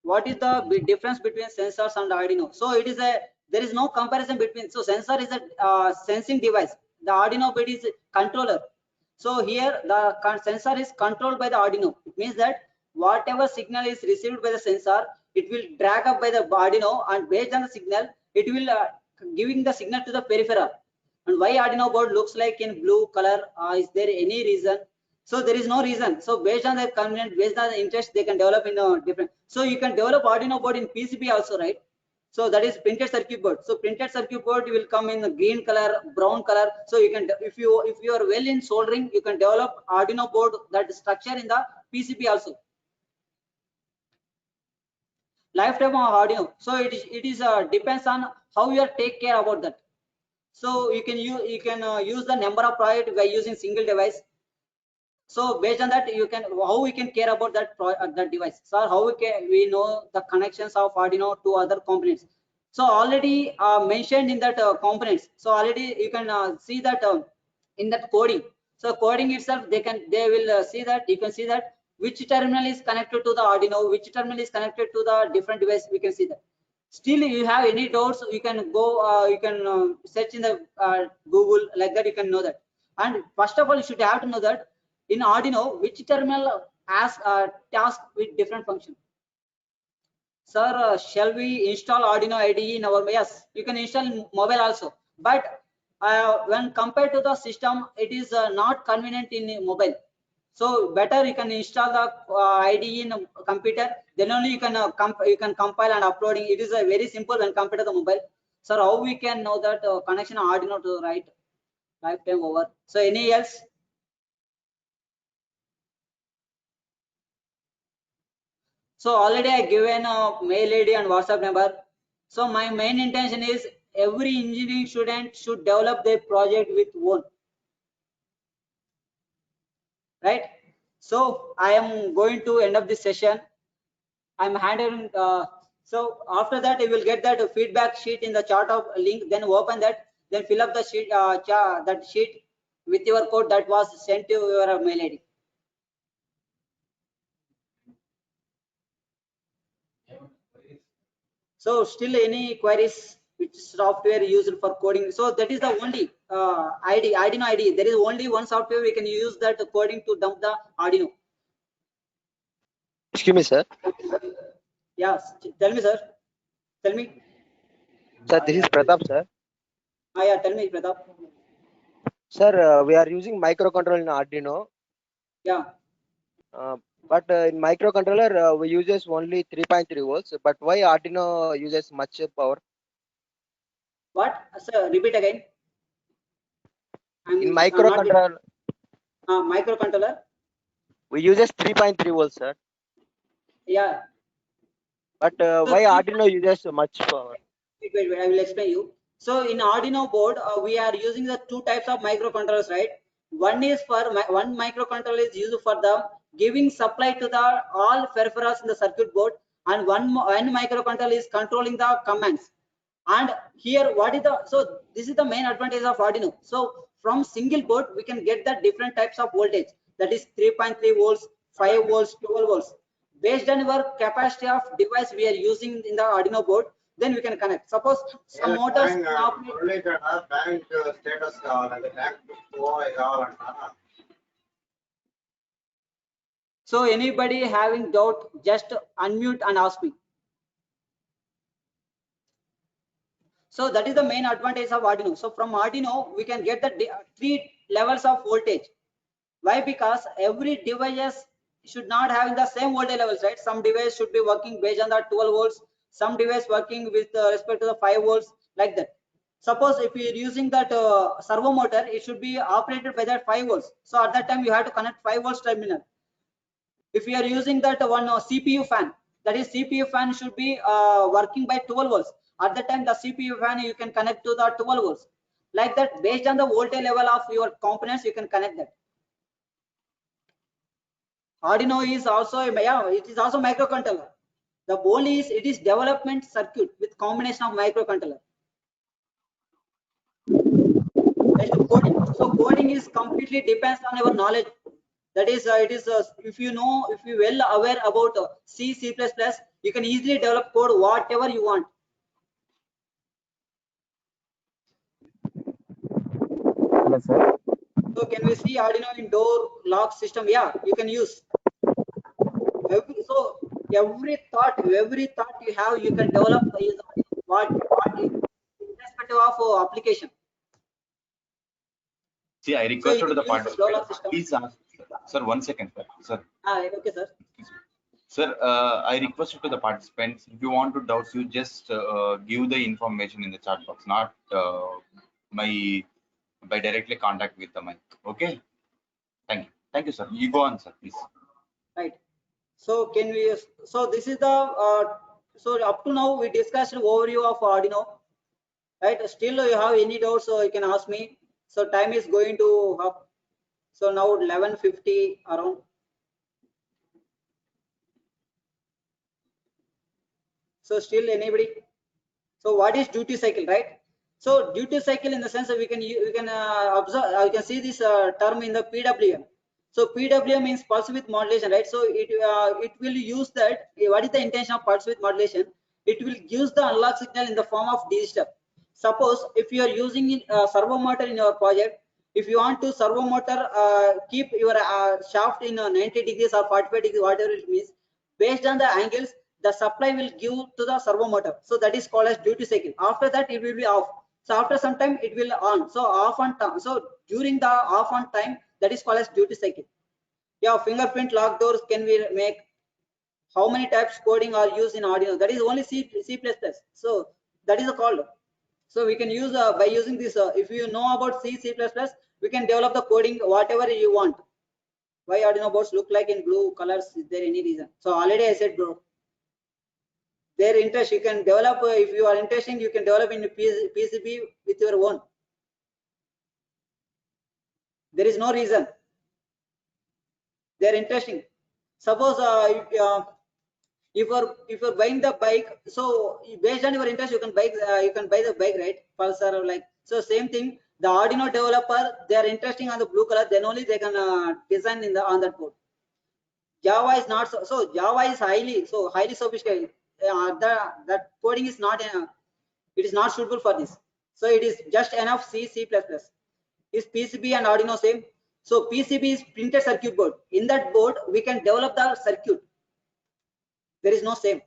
What is the difference between sensors and Arduino? So it is there is no comparison between. So sensor is a sensing device. The Arduino bit is controller. So here the sensor is controlled by the Arduino. It means that whatever signal is received by the sensor, it will drag up by the Arduino, and based on the signal, it will giving the signal to the peripheral. And why Arduino board looks like in blue color? Is there any reason? So there is no reason. So based on their convenience, based on the interest, they can develop in a different. So you can develop Arduino board in PCB also, right? So that is printed circuit board. So printed circuit board will come in the green color, brown color. So you can, if you are well in soldering, you can develop Arduino board that structure in the PCB also. Lifetime of Arduino. So it is depends on how you take care about that. So you can use the number of project by using single device. So based on that, you can how we can care about that device. So how we know the connections of Arduino to other components. So already mentioned in that components. So already you can see that in that coding. So coding itself, they will see that you can see that which terminal is connected to the Arduino, which terminal is connected to the different device. We can see that. Still, you have any doubts, you can go, you can search in the Google, like that you can know that. And first of all, you should have to know that in Arduino, which terminal has a task with different function. Sir, shall we install Arduino IDE in our? Yes, you can install in mobile also. But when compared to the system, it is not convenient in mobile. So better you can install the IDE in a computer. Then only you can compile and uploading. It is very simple when compared to the mobile. Sir, how we can know that connection of Arduino to the right? Lifetime over. So any else? So already I given a mail ID and WhatsApp number. So my main intention is every engineering student should develop their project with one. Right? So I am going to end up this session. I'm handling. So after that, you will get that feedback sheet in the chart of link. Then open that. Then fill up the sheet. That sheet with your code that was sent to your mail ID. So still any queries which software used for coding? So that is the only Arduino IDE. There is only one software we can use that coding to dump the Arduino. Excuse me, sir. Yes, tell me, sir. Tell me. Sir, this is Pratap, sir. Yeah, tell me, Pratap. Sir, we are using microcontroller in Arduino. Yeah. But in microcontroller, we uses only 3.3 volts. But why Arduino uses much power? What? Sir, repeat again. In microcontroller, Microcontroller. we uses 3.3 volts, sir. Yeah. But why Arduino uses much power? Wait, I will explain you. So in Arduino board, we are using the two types of microcontrollers, right? One is for one microcontroller is used for the giving supply to the all peripherals in the circuit board, and one microcontroller is controlling the commands. And here, what is the this is the main advantage of Arduino. So from single board, we can get the different types of voltage. That is 3.3 volts, 5 volts, 12 volts. Based on your capacity of device we are using in the Arduino board, then we can connect. Suppose some motors operate. Bank status కావాలంటే bank కావాలంటారా? So anybody having doubt, just unmute and ask me. So that is the main advantage of Arduino. So from Arduino, we can get the 3 levels of voltage. Why? Because every device should not have the same voltage levels, right? Some device should be working based on the 12 volts, some device working with respect to the 5 volts, like that. Suppose if you are using that servo motor, it should be operated by that 5 volts. So at that time, you have to connect 5 volts terminal. If you are using that one CPU fan, that is CPU fan should be working by 12 volts. At that time, the CPU fan you can connect to the 12 volts. Like that, based on the voltage level of your components, you can connect that. Arduino is also it is also microcontroller. The goal is it is development circuit with combination of microcontroller. Next, coding. So coding is completely depends on our knowledge. That is, if you well aware about C, C++, you can easily develop code whatever you want. Hello, sir. So can we see Arduino in door lock system? Yeah, you can use. Every thought you have, you can develop is what is irrespective of application. See, I So you requested to can the use door lock participant. system. Please ask. Sir, 1 second, sir. Okay, sir. Sir, I requested to the participants, if you want to doubts, you just give the information in the chat box, not by directly contact with the mic. Okay. Thank you. Thank you, sir. You go on, sir, please. Right. So can we? So this is the. So up to now we discussed overview of Arduino. Right. Still, you have any doubts? So you can ask me. So time is going to up. So now 11:50 around. So still anybody? So what is duty cycle, right? So duty cycle in the sense that we can observe, you can see this term in the PWM. So PWM means pulse width modulation, right? So it will use that. What is the intention of pulse width modulation? It will use the analog signal in the form of digital. Suppose if you are using servo motor in your project, if you want to servo motor keep your shaft in 90 degrees or 45 degrees, whatever it means, based on the angles, the supply will give to the servo motor. So that is called as duty cycle. After that, it will be off. So after some time, it will on. So off on time. So during the off on time, that is called as duty cycle. Yeah, fingerprint lock doors can we make? How many types coding are used in Arduino? That is only C++. So that is called. So we can use by using this. If you know about C++, we can develop the coding whatever you want. Why Arduino boards look like in blue colors? Is there any reason? So already I said, bro. Their interest you can develop. If you are interested, you can develop in PCB with your own. There is no reason. They're interesting. Suppose if you're buying the bike, so based on your interest, you can buy the bike, right? Pulsar or like so. Same thing. The Arduino developer, they are interesting on the blue color. Then only they can design in the on that board. Java is not so. So Java is highly sophisticated. That coding is not. It is not suitable for this. So it is just enough C, C++. Is PCB and Arduino same? So PCB is printed circuit board. In that board, we can develop the circuit. There is no same.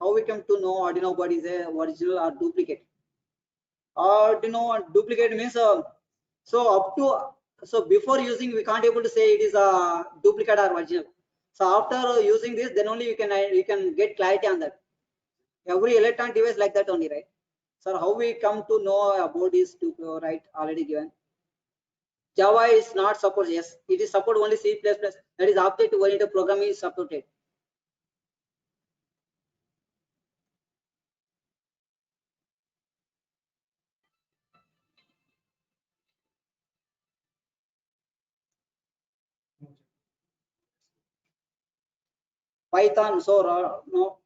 How we come to know Arduino board is a original or duplicate? Arduino duplicate means so before using we can't able to say it is a duplicate or original. So after using this, then only you can get clarity on that. Every electronic device like that only, right? So how we come to know a board is to right already given. Java is not support. Yes, it is support only C++. That is object-oriented programming is supported. Python, so no.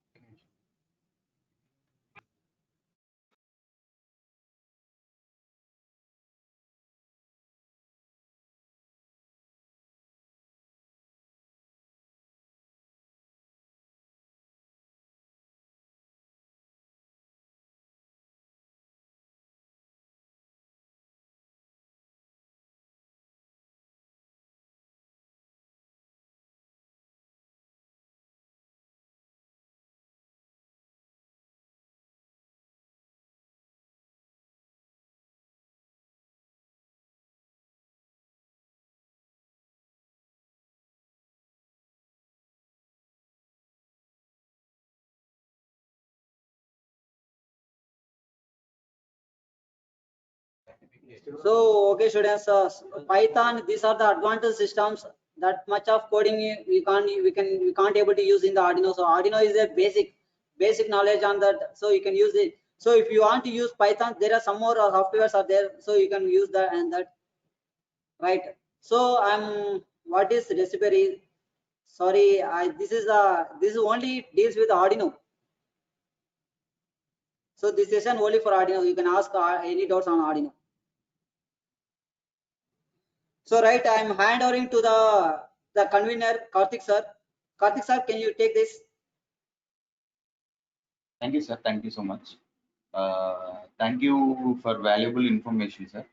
So okay, students, Python. These are the advanced systems. That much of coding we can't able to use in the Arduino. So Arduino is a basic knowledge on that. So you can use it. So if you want to use Python, there are some more softwares are there. So you can use that and that. Right. So what is Raspberry? Sorry, this is only deals with Arduino. So this session only for Arduino. You can ask any doubts on Arduino. So right, I am hand over to the convener Karthik sir. Karthik sir, can you take this? Thank you, sir. Thank you so much. Thank you for valuable information, sir.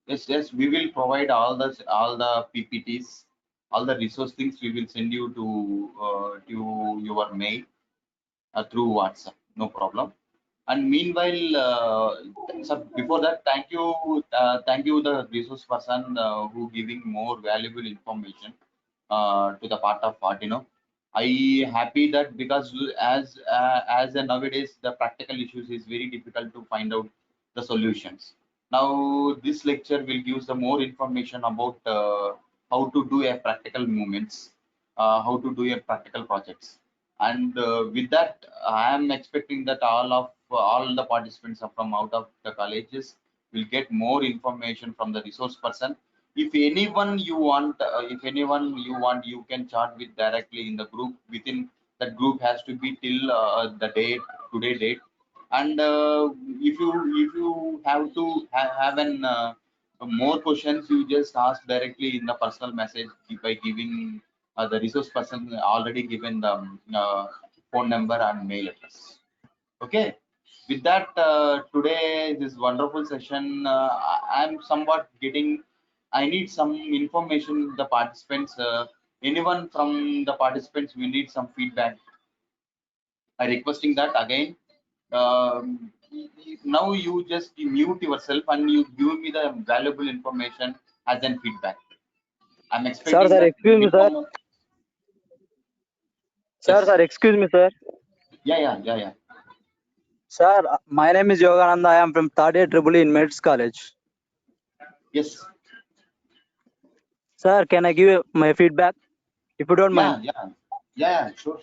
Yes, we will provide all the PPTs, all the resource things. We will send you to your mail through WhatsApp. No problem. And meanwhile, so before that, thank you the resource person who giving more valuable information to the part of Arduino. I happy that because as nowadays the practical issues is very difficult to find out the solutions. Now this lecture will give some more information about how to do a practical movements, how to do a practical projects, and with that I am expecting that all the participants are from out of the colleges will get more information from the resource person. If anyone you want, you can chat with directly in the group. Within that group has to be till the date, today date. And if you have to have an more questions, you just ask directly in the personal message by giving the resource person already given the phone number and mail address. Okay. With that, today this wonderful session, I'm somewhat getting. I need some information. The participants, anyone from the participants, we need some feedback. I requesting that again. Now you just mute yourself and you give me the valuable information as an feedback. I'm expecting Sir, that. excuse me, sir. Yes. Sir, excuse me, sir. Yeah. Sir, my name is Yogananda. I am from third year EEE in Meds College. Yes. Sir, can I give you my feedback? If you don't mind. Yeah, sure.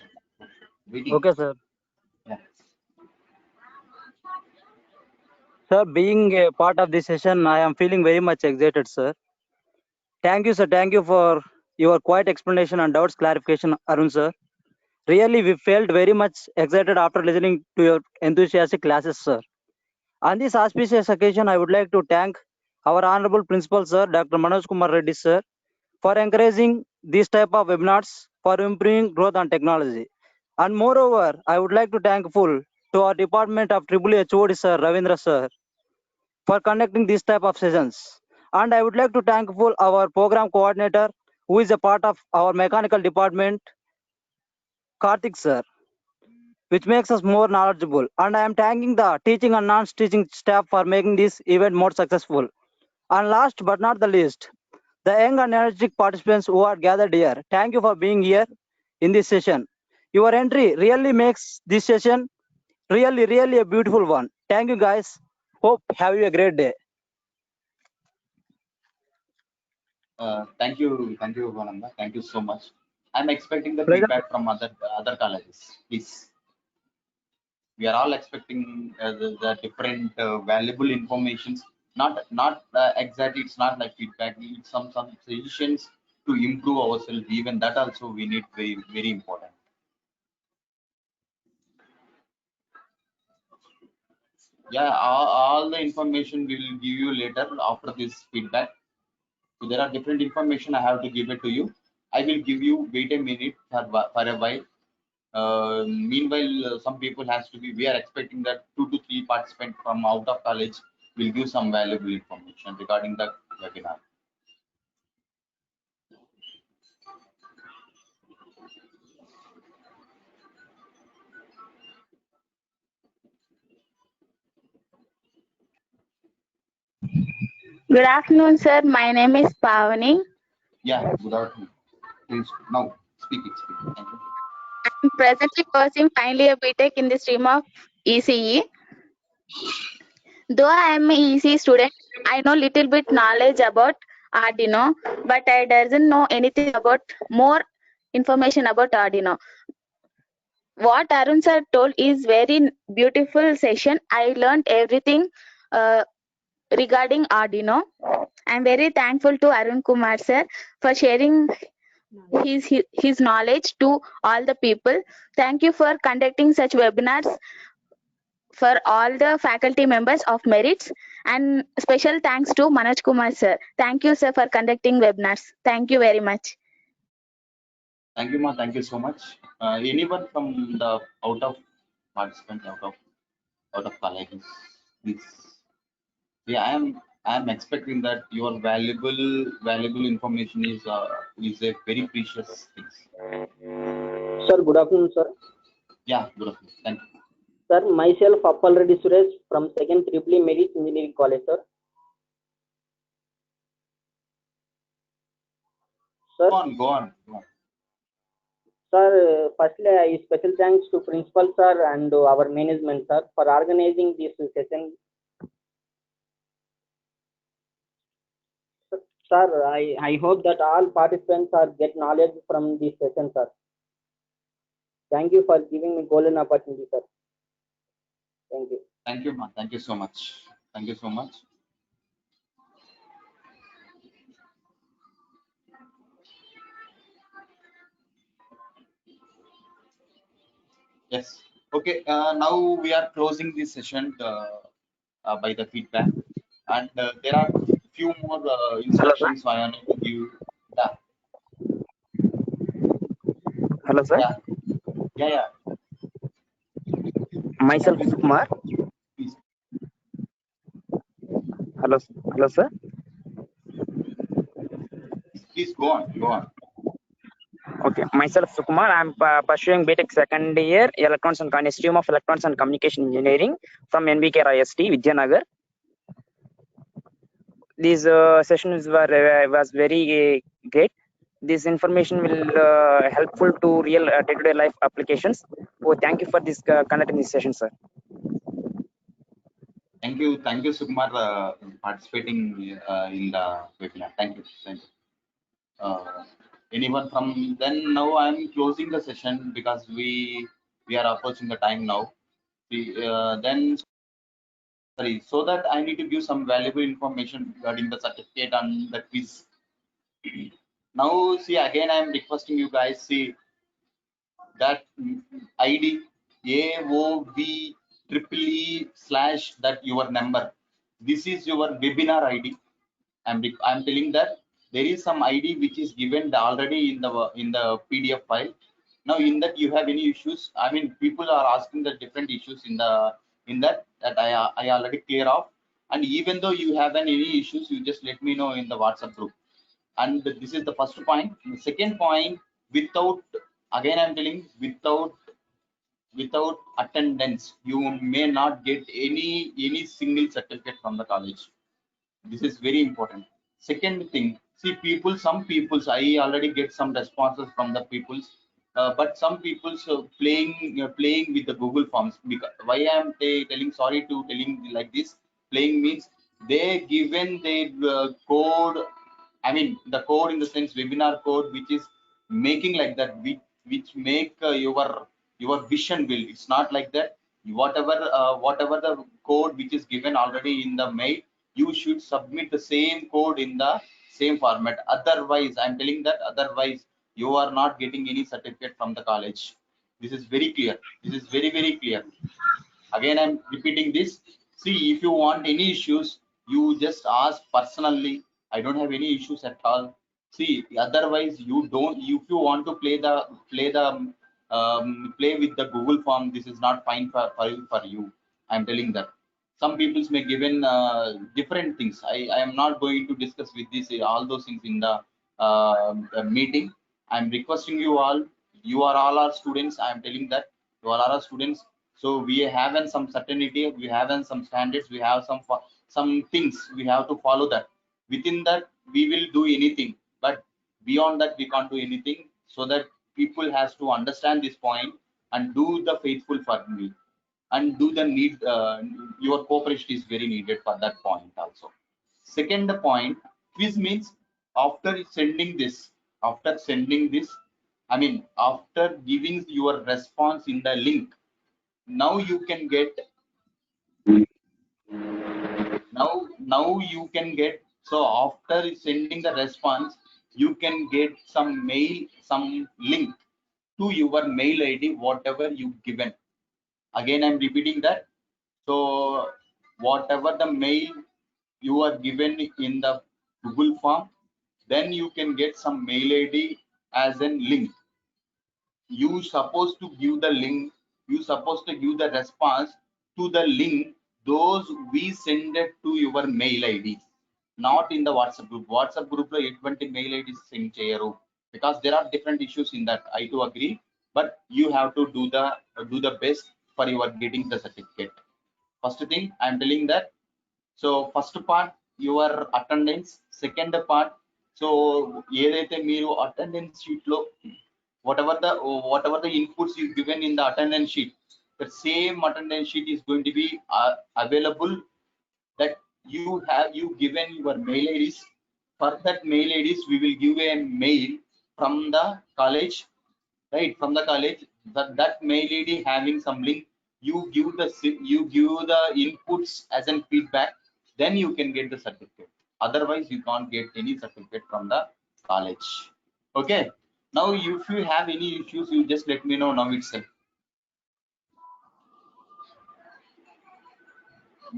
Waiting. Okay, sir. Yeah. Sir, being a part of this session, I am feeling very much excited, sir. Thank you, sir. Thank you for your quiet explanation and doubts clarification, Arun, sir. Really, we felt very much excited after listening to your enthusiastic classes, sir. On this auspicious occasion, I would like to thank our Honorable Principal, sir, Dr. Manoj Kumar Reddy, sir, for encouraging these type of webinars for improving growth and technology. And moreover, I would like to thankful to our Department of EEE HOD, sir, Ravindra, sir, for conducting these type of sessions. And I would like to thankful our program coordinator, who is a part of our mechanical department, Karthik, sir, which makes us more knowledgeable. And I am thanking the teaching and non-teaching staff for making this event more successful. And last but not the least, the young and energetic participants who are gathered here, thank you for being here in this session. Your entry really makes this session really a beautiful one. Thank you, guys. Hope have you a great day. Thank you, Vananda. Thank you so much. I'm expecting the Pleasure. feedback from other colleges, please. We are all expecting the different valuable informations. Not exactly. It's not like feedback. We need some suggestions to improve ourselves. Even that also we need very important. Yeah, all the information we will give you later after this feedback. So there are different information I have to give it to you. I will give you, wait a minute for a while. Meanwhile, some people has to be, we are expecting that 2 to 3 participants from out of college will give some valuable information regarding the webinar. Good afternoon, sir. My name is Pavani. Yeah, good afternoon. Please, now speak. Thank you. I'm presently pursuing final year BTech in the stream of ECE. Though I am an ECE student, I know little bit knowledge about Arduino, but I doesn't know anything about more information about Arduino. What Arun sir told is very beautiful session. I learned everything regarding Arduino. I'm very thankful to Arun Kumar sir for sharing his knowledge to all the people. Thank you for conducting such webinars for all the faculty members of Merits, and special thanks to Manoj Kumar sir. Thank you sir for conducting webinars. Thank you very much. Thank you, ma. Thank you so much. Anyone from the out of participant, out of colleges, please. Yeah, I am expecting that your valuable information is a very precious thing. Sir, good afternoon, sir. Yeah, good afternoon. Thank you. Sir, myself Appalreddy Suresh from 2nd Triple Merit Engineering College, sir. Sir, Go on. sir, firstly, I special thanks to principal sir and our management, sir, for organizing this session. Sir, I hope that all participants are get knowledge from this session, sir. Thank you for giving me golden opportunity, sir. Thank you. Thank you, ma. Thank you so much. Thank you so much. Yes. Okay. Now we are closing this session by the feedback, and there are few more instructions I want to give. Yeah. Hello, sir. Yeah. Myself, Kumar. Please. Hello, sir. Please go on. Okay, myself, Sukumar. I'm pursuing BTech second year, Electronics and Stream of Electronics and Communication Engineering from NBK IST, Vidyanagar. These sessions was very great. This information will helpful to real day-to-day life applications. Oh, thank you for this conducting this session, sir. Thank you, Sukumar, participating in the webinar. Thank you. Anyone from then? Now I'm closing the session because we are approaching the time now. So that I need to give some valuable information regarding the certificate and the quiz. Now, see, again, I'm requesting you guys, see that ID AOV/, that your number. This is your webinar ID. I'm telling that there is some ID which is given already in the PDF file. Now, in that you have any issues? I mean, people are asking the different issues in that I already clear off. And even though you have any issues, you just let me know in the WhatsApp group. And this is the first point. The second point, again I'm telling, without attendance, you may not get any single certificate from the college. This is very important. Second thing, see, some peoples, I already get some responses from the peoples, but some people's playing with the Google Forms. Because why I am telling like this, playing means they given their code. I mean, the code in the sense webinar code, which is making like that, which make your vision will. It's not like that. Whatever the code which is given already in the mail, you should submit the same code in the same format. Otherwise, I'm telling that otherwise you are not getting any certificate from the college. This is very clear. This is very, very clear. Again, I'm repeating this. See, if you want any issues, you just ask personally. I don't have any issues at all. See, otherwise you don't. If you want to play with the Google form, this is not fine for you. I'm telling that. Some people may given different things. I am not going to discuss with this all those things in the meeting. I'm requesting you all. You are all our students. I'm telling that you all are our students. So we have some certainty, we have some standards, we have some things we have to follow that. Within that we will do anything, but beyond that we can't do anything. So that people has to understand this point and do the faithful for me and do the need. Your cooperation is very needed for that point also. Second point, quiz means after sending this, I mean after giving your response in the link, now you can get so after sending the response, you can get some mail, some link to your mail ID, whatever you given. Again, I'm repeating that. So whatever the mail you are given in the Google form, then you can get some mail ID as a link. You supposed to give the link, you supposed to give the response to the link those we send it to your mail IDs, not in the WhatsApp group. WhatsApp group lo etvanti mail IDs send cheyaru, because there are different issues in that. I do agree, but you have to do the best for your getting the certificate. First thing I'm telling that. So first part your attendance, second part so ఏదైతే మీరు attendance sheet లో whatever the inputs you given in the attendance sheet, the same attendance sheet is going to be available, that you given your mail IDs. For that mail IDs we will give a mail from the college, right? From the college, that mail ID having some link, you give the inputs as a feedback, then you can get the certificate. Otherwise you can't get any certificate from the college. Okay, now if you have any issues, you just let me know now itself.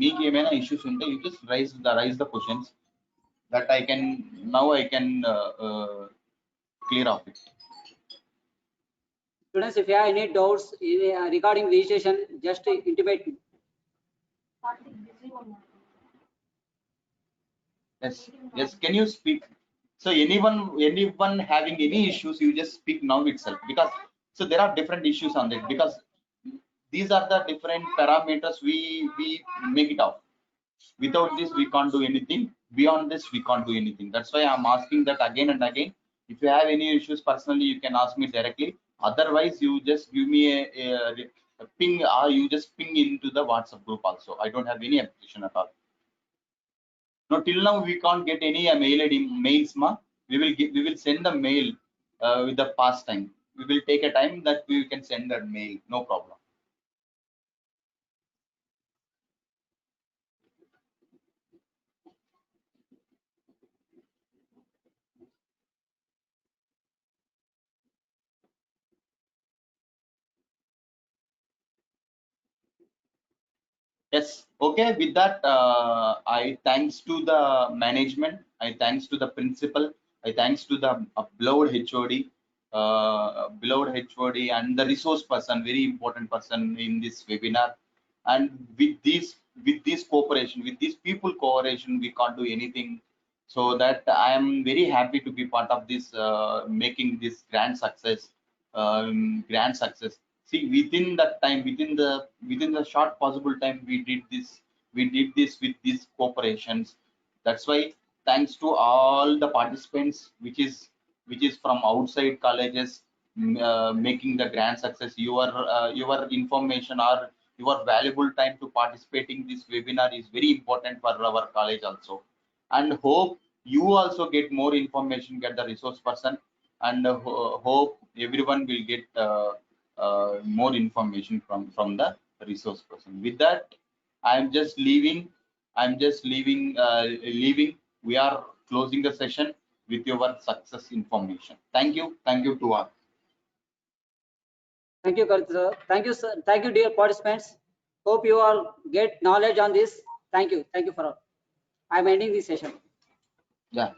మీకు ఏమైనా issues ఉంటే you just raise the questions that I can clear off it. Students, if you have any doubts regarding registration, just intimate me. Yes, can you speak? So anyone having any issues, you just speak now itself, because so there are different issues on it, because these are the different parameters we make it out. Without this we can't do anything, beyond this we can't do anything. That's why I'm asking that again and again. If you have any issues personally, you can ask me directly. Otherwise you just give me a ping, or you just ping into the WhatsApp group also. I don't have any application at all. No, till now we can't get any mail ID mails, ma. We will send the mail with the past time. We will take a time that we can send that mail, no problem. Yes, okay. With that, I thanks to the management, I thanks to the principal, I thanks to the beloved HOD and the resource person, very important person in this webinar. And with this cooperation, with these people cooperation, we can't do anything. So that I am very happy to be part of this, making this grand success. See, within that time, within the short possible time, we did this with these corporations. That's why thanks to all the participants, which is from outside colleges, making the grand success. Your information or your valuable time to participating this webinar is very important for our college also. And hope you also get more information, get the resource person, and hope everyone will get more information from the resource person. With that, I'm just leaving. Leaving. We are closing the session with your success information. Thank you to all. Thank you, Karthik sir. Thank you, sir. Thank you, dear participants. Hope you all get knowledge on this. Thank you for all. I'm ending this session. Yeah.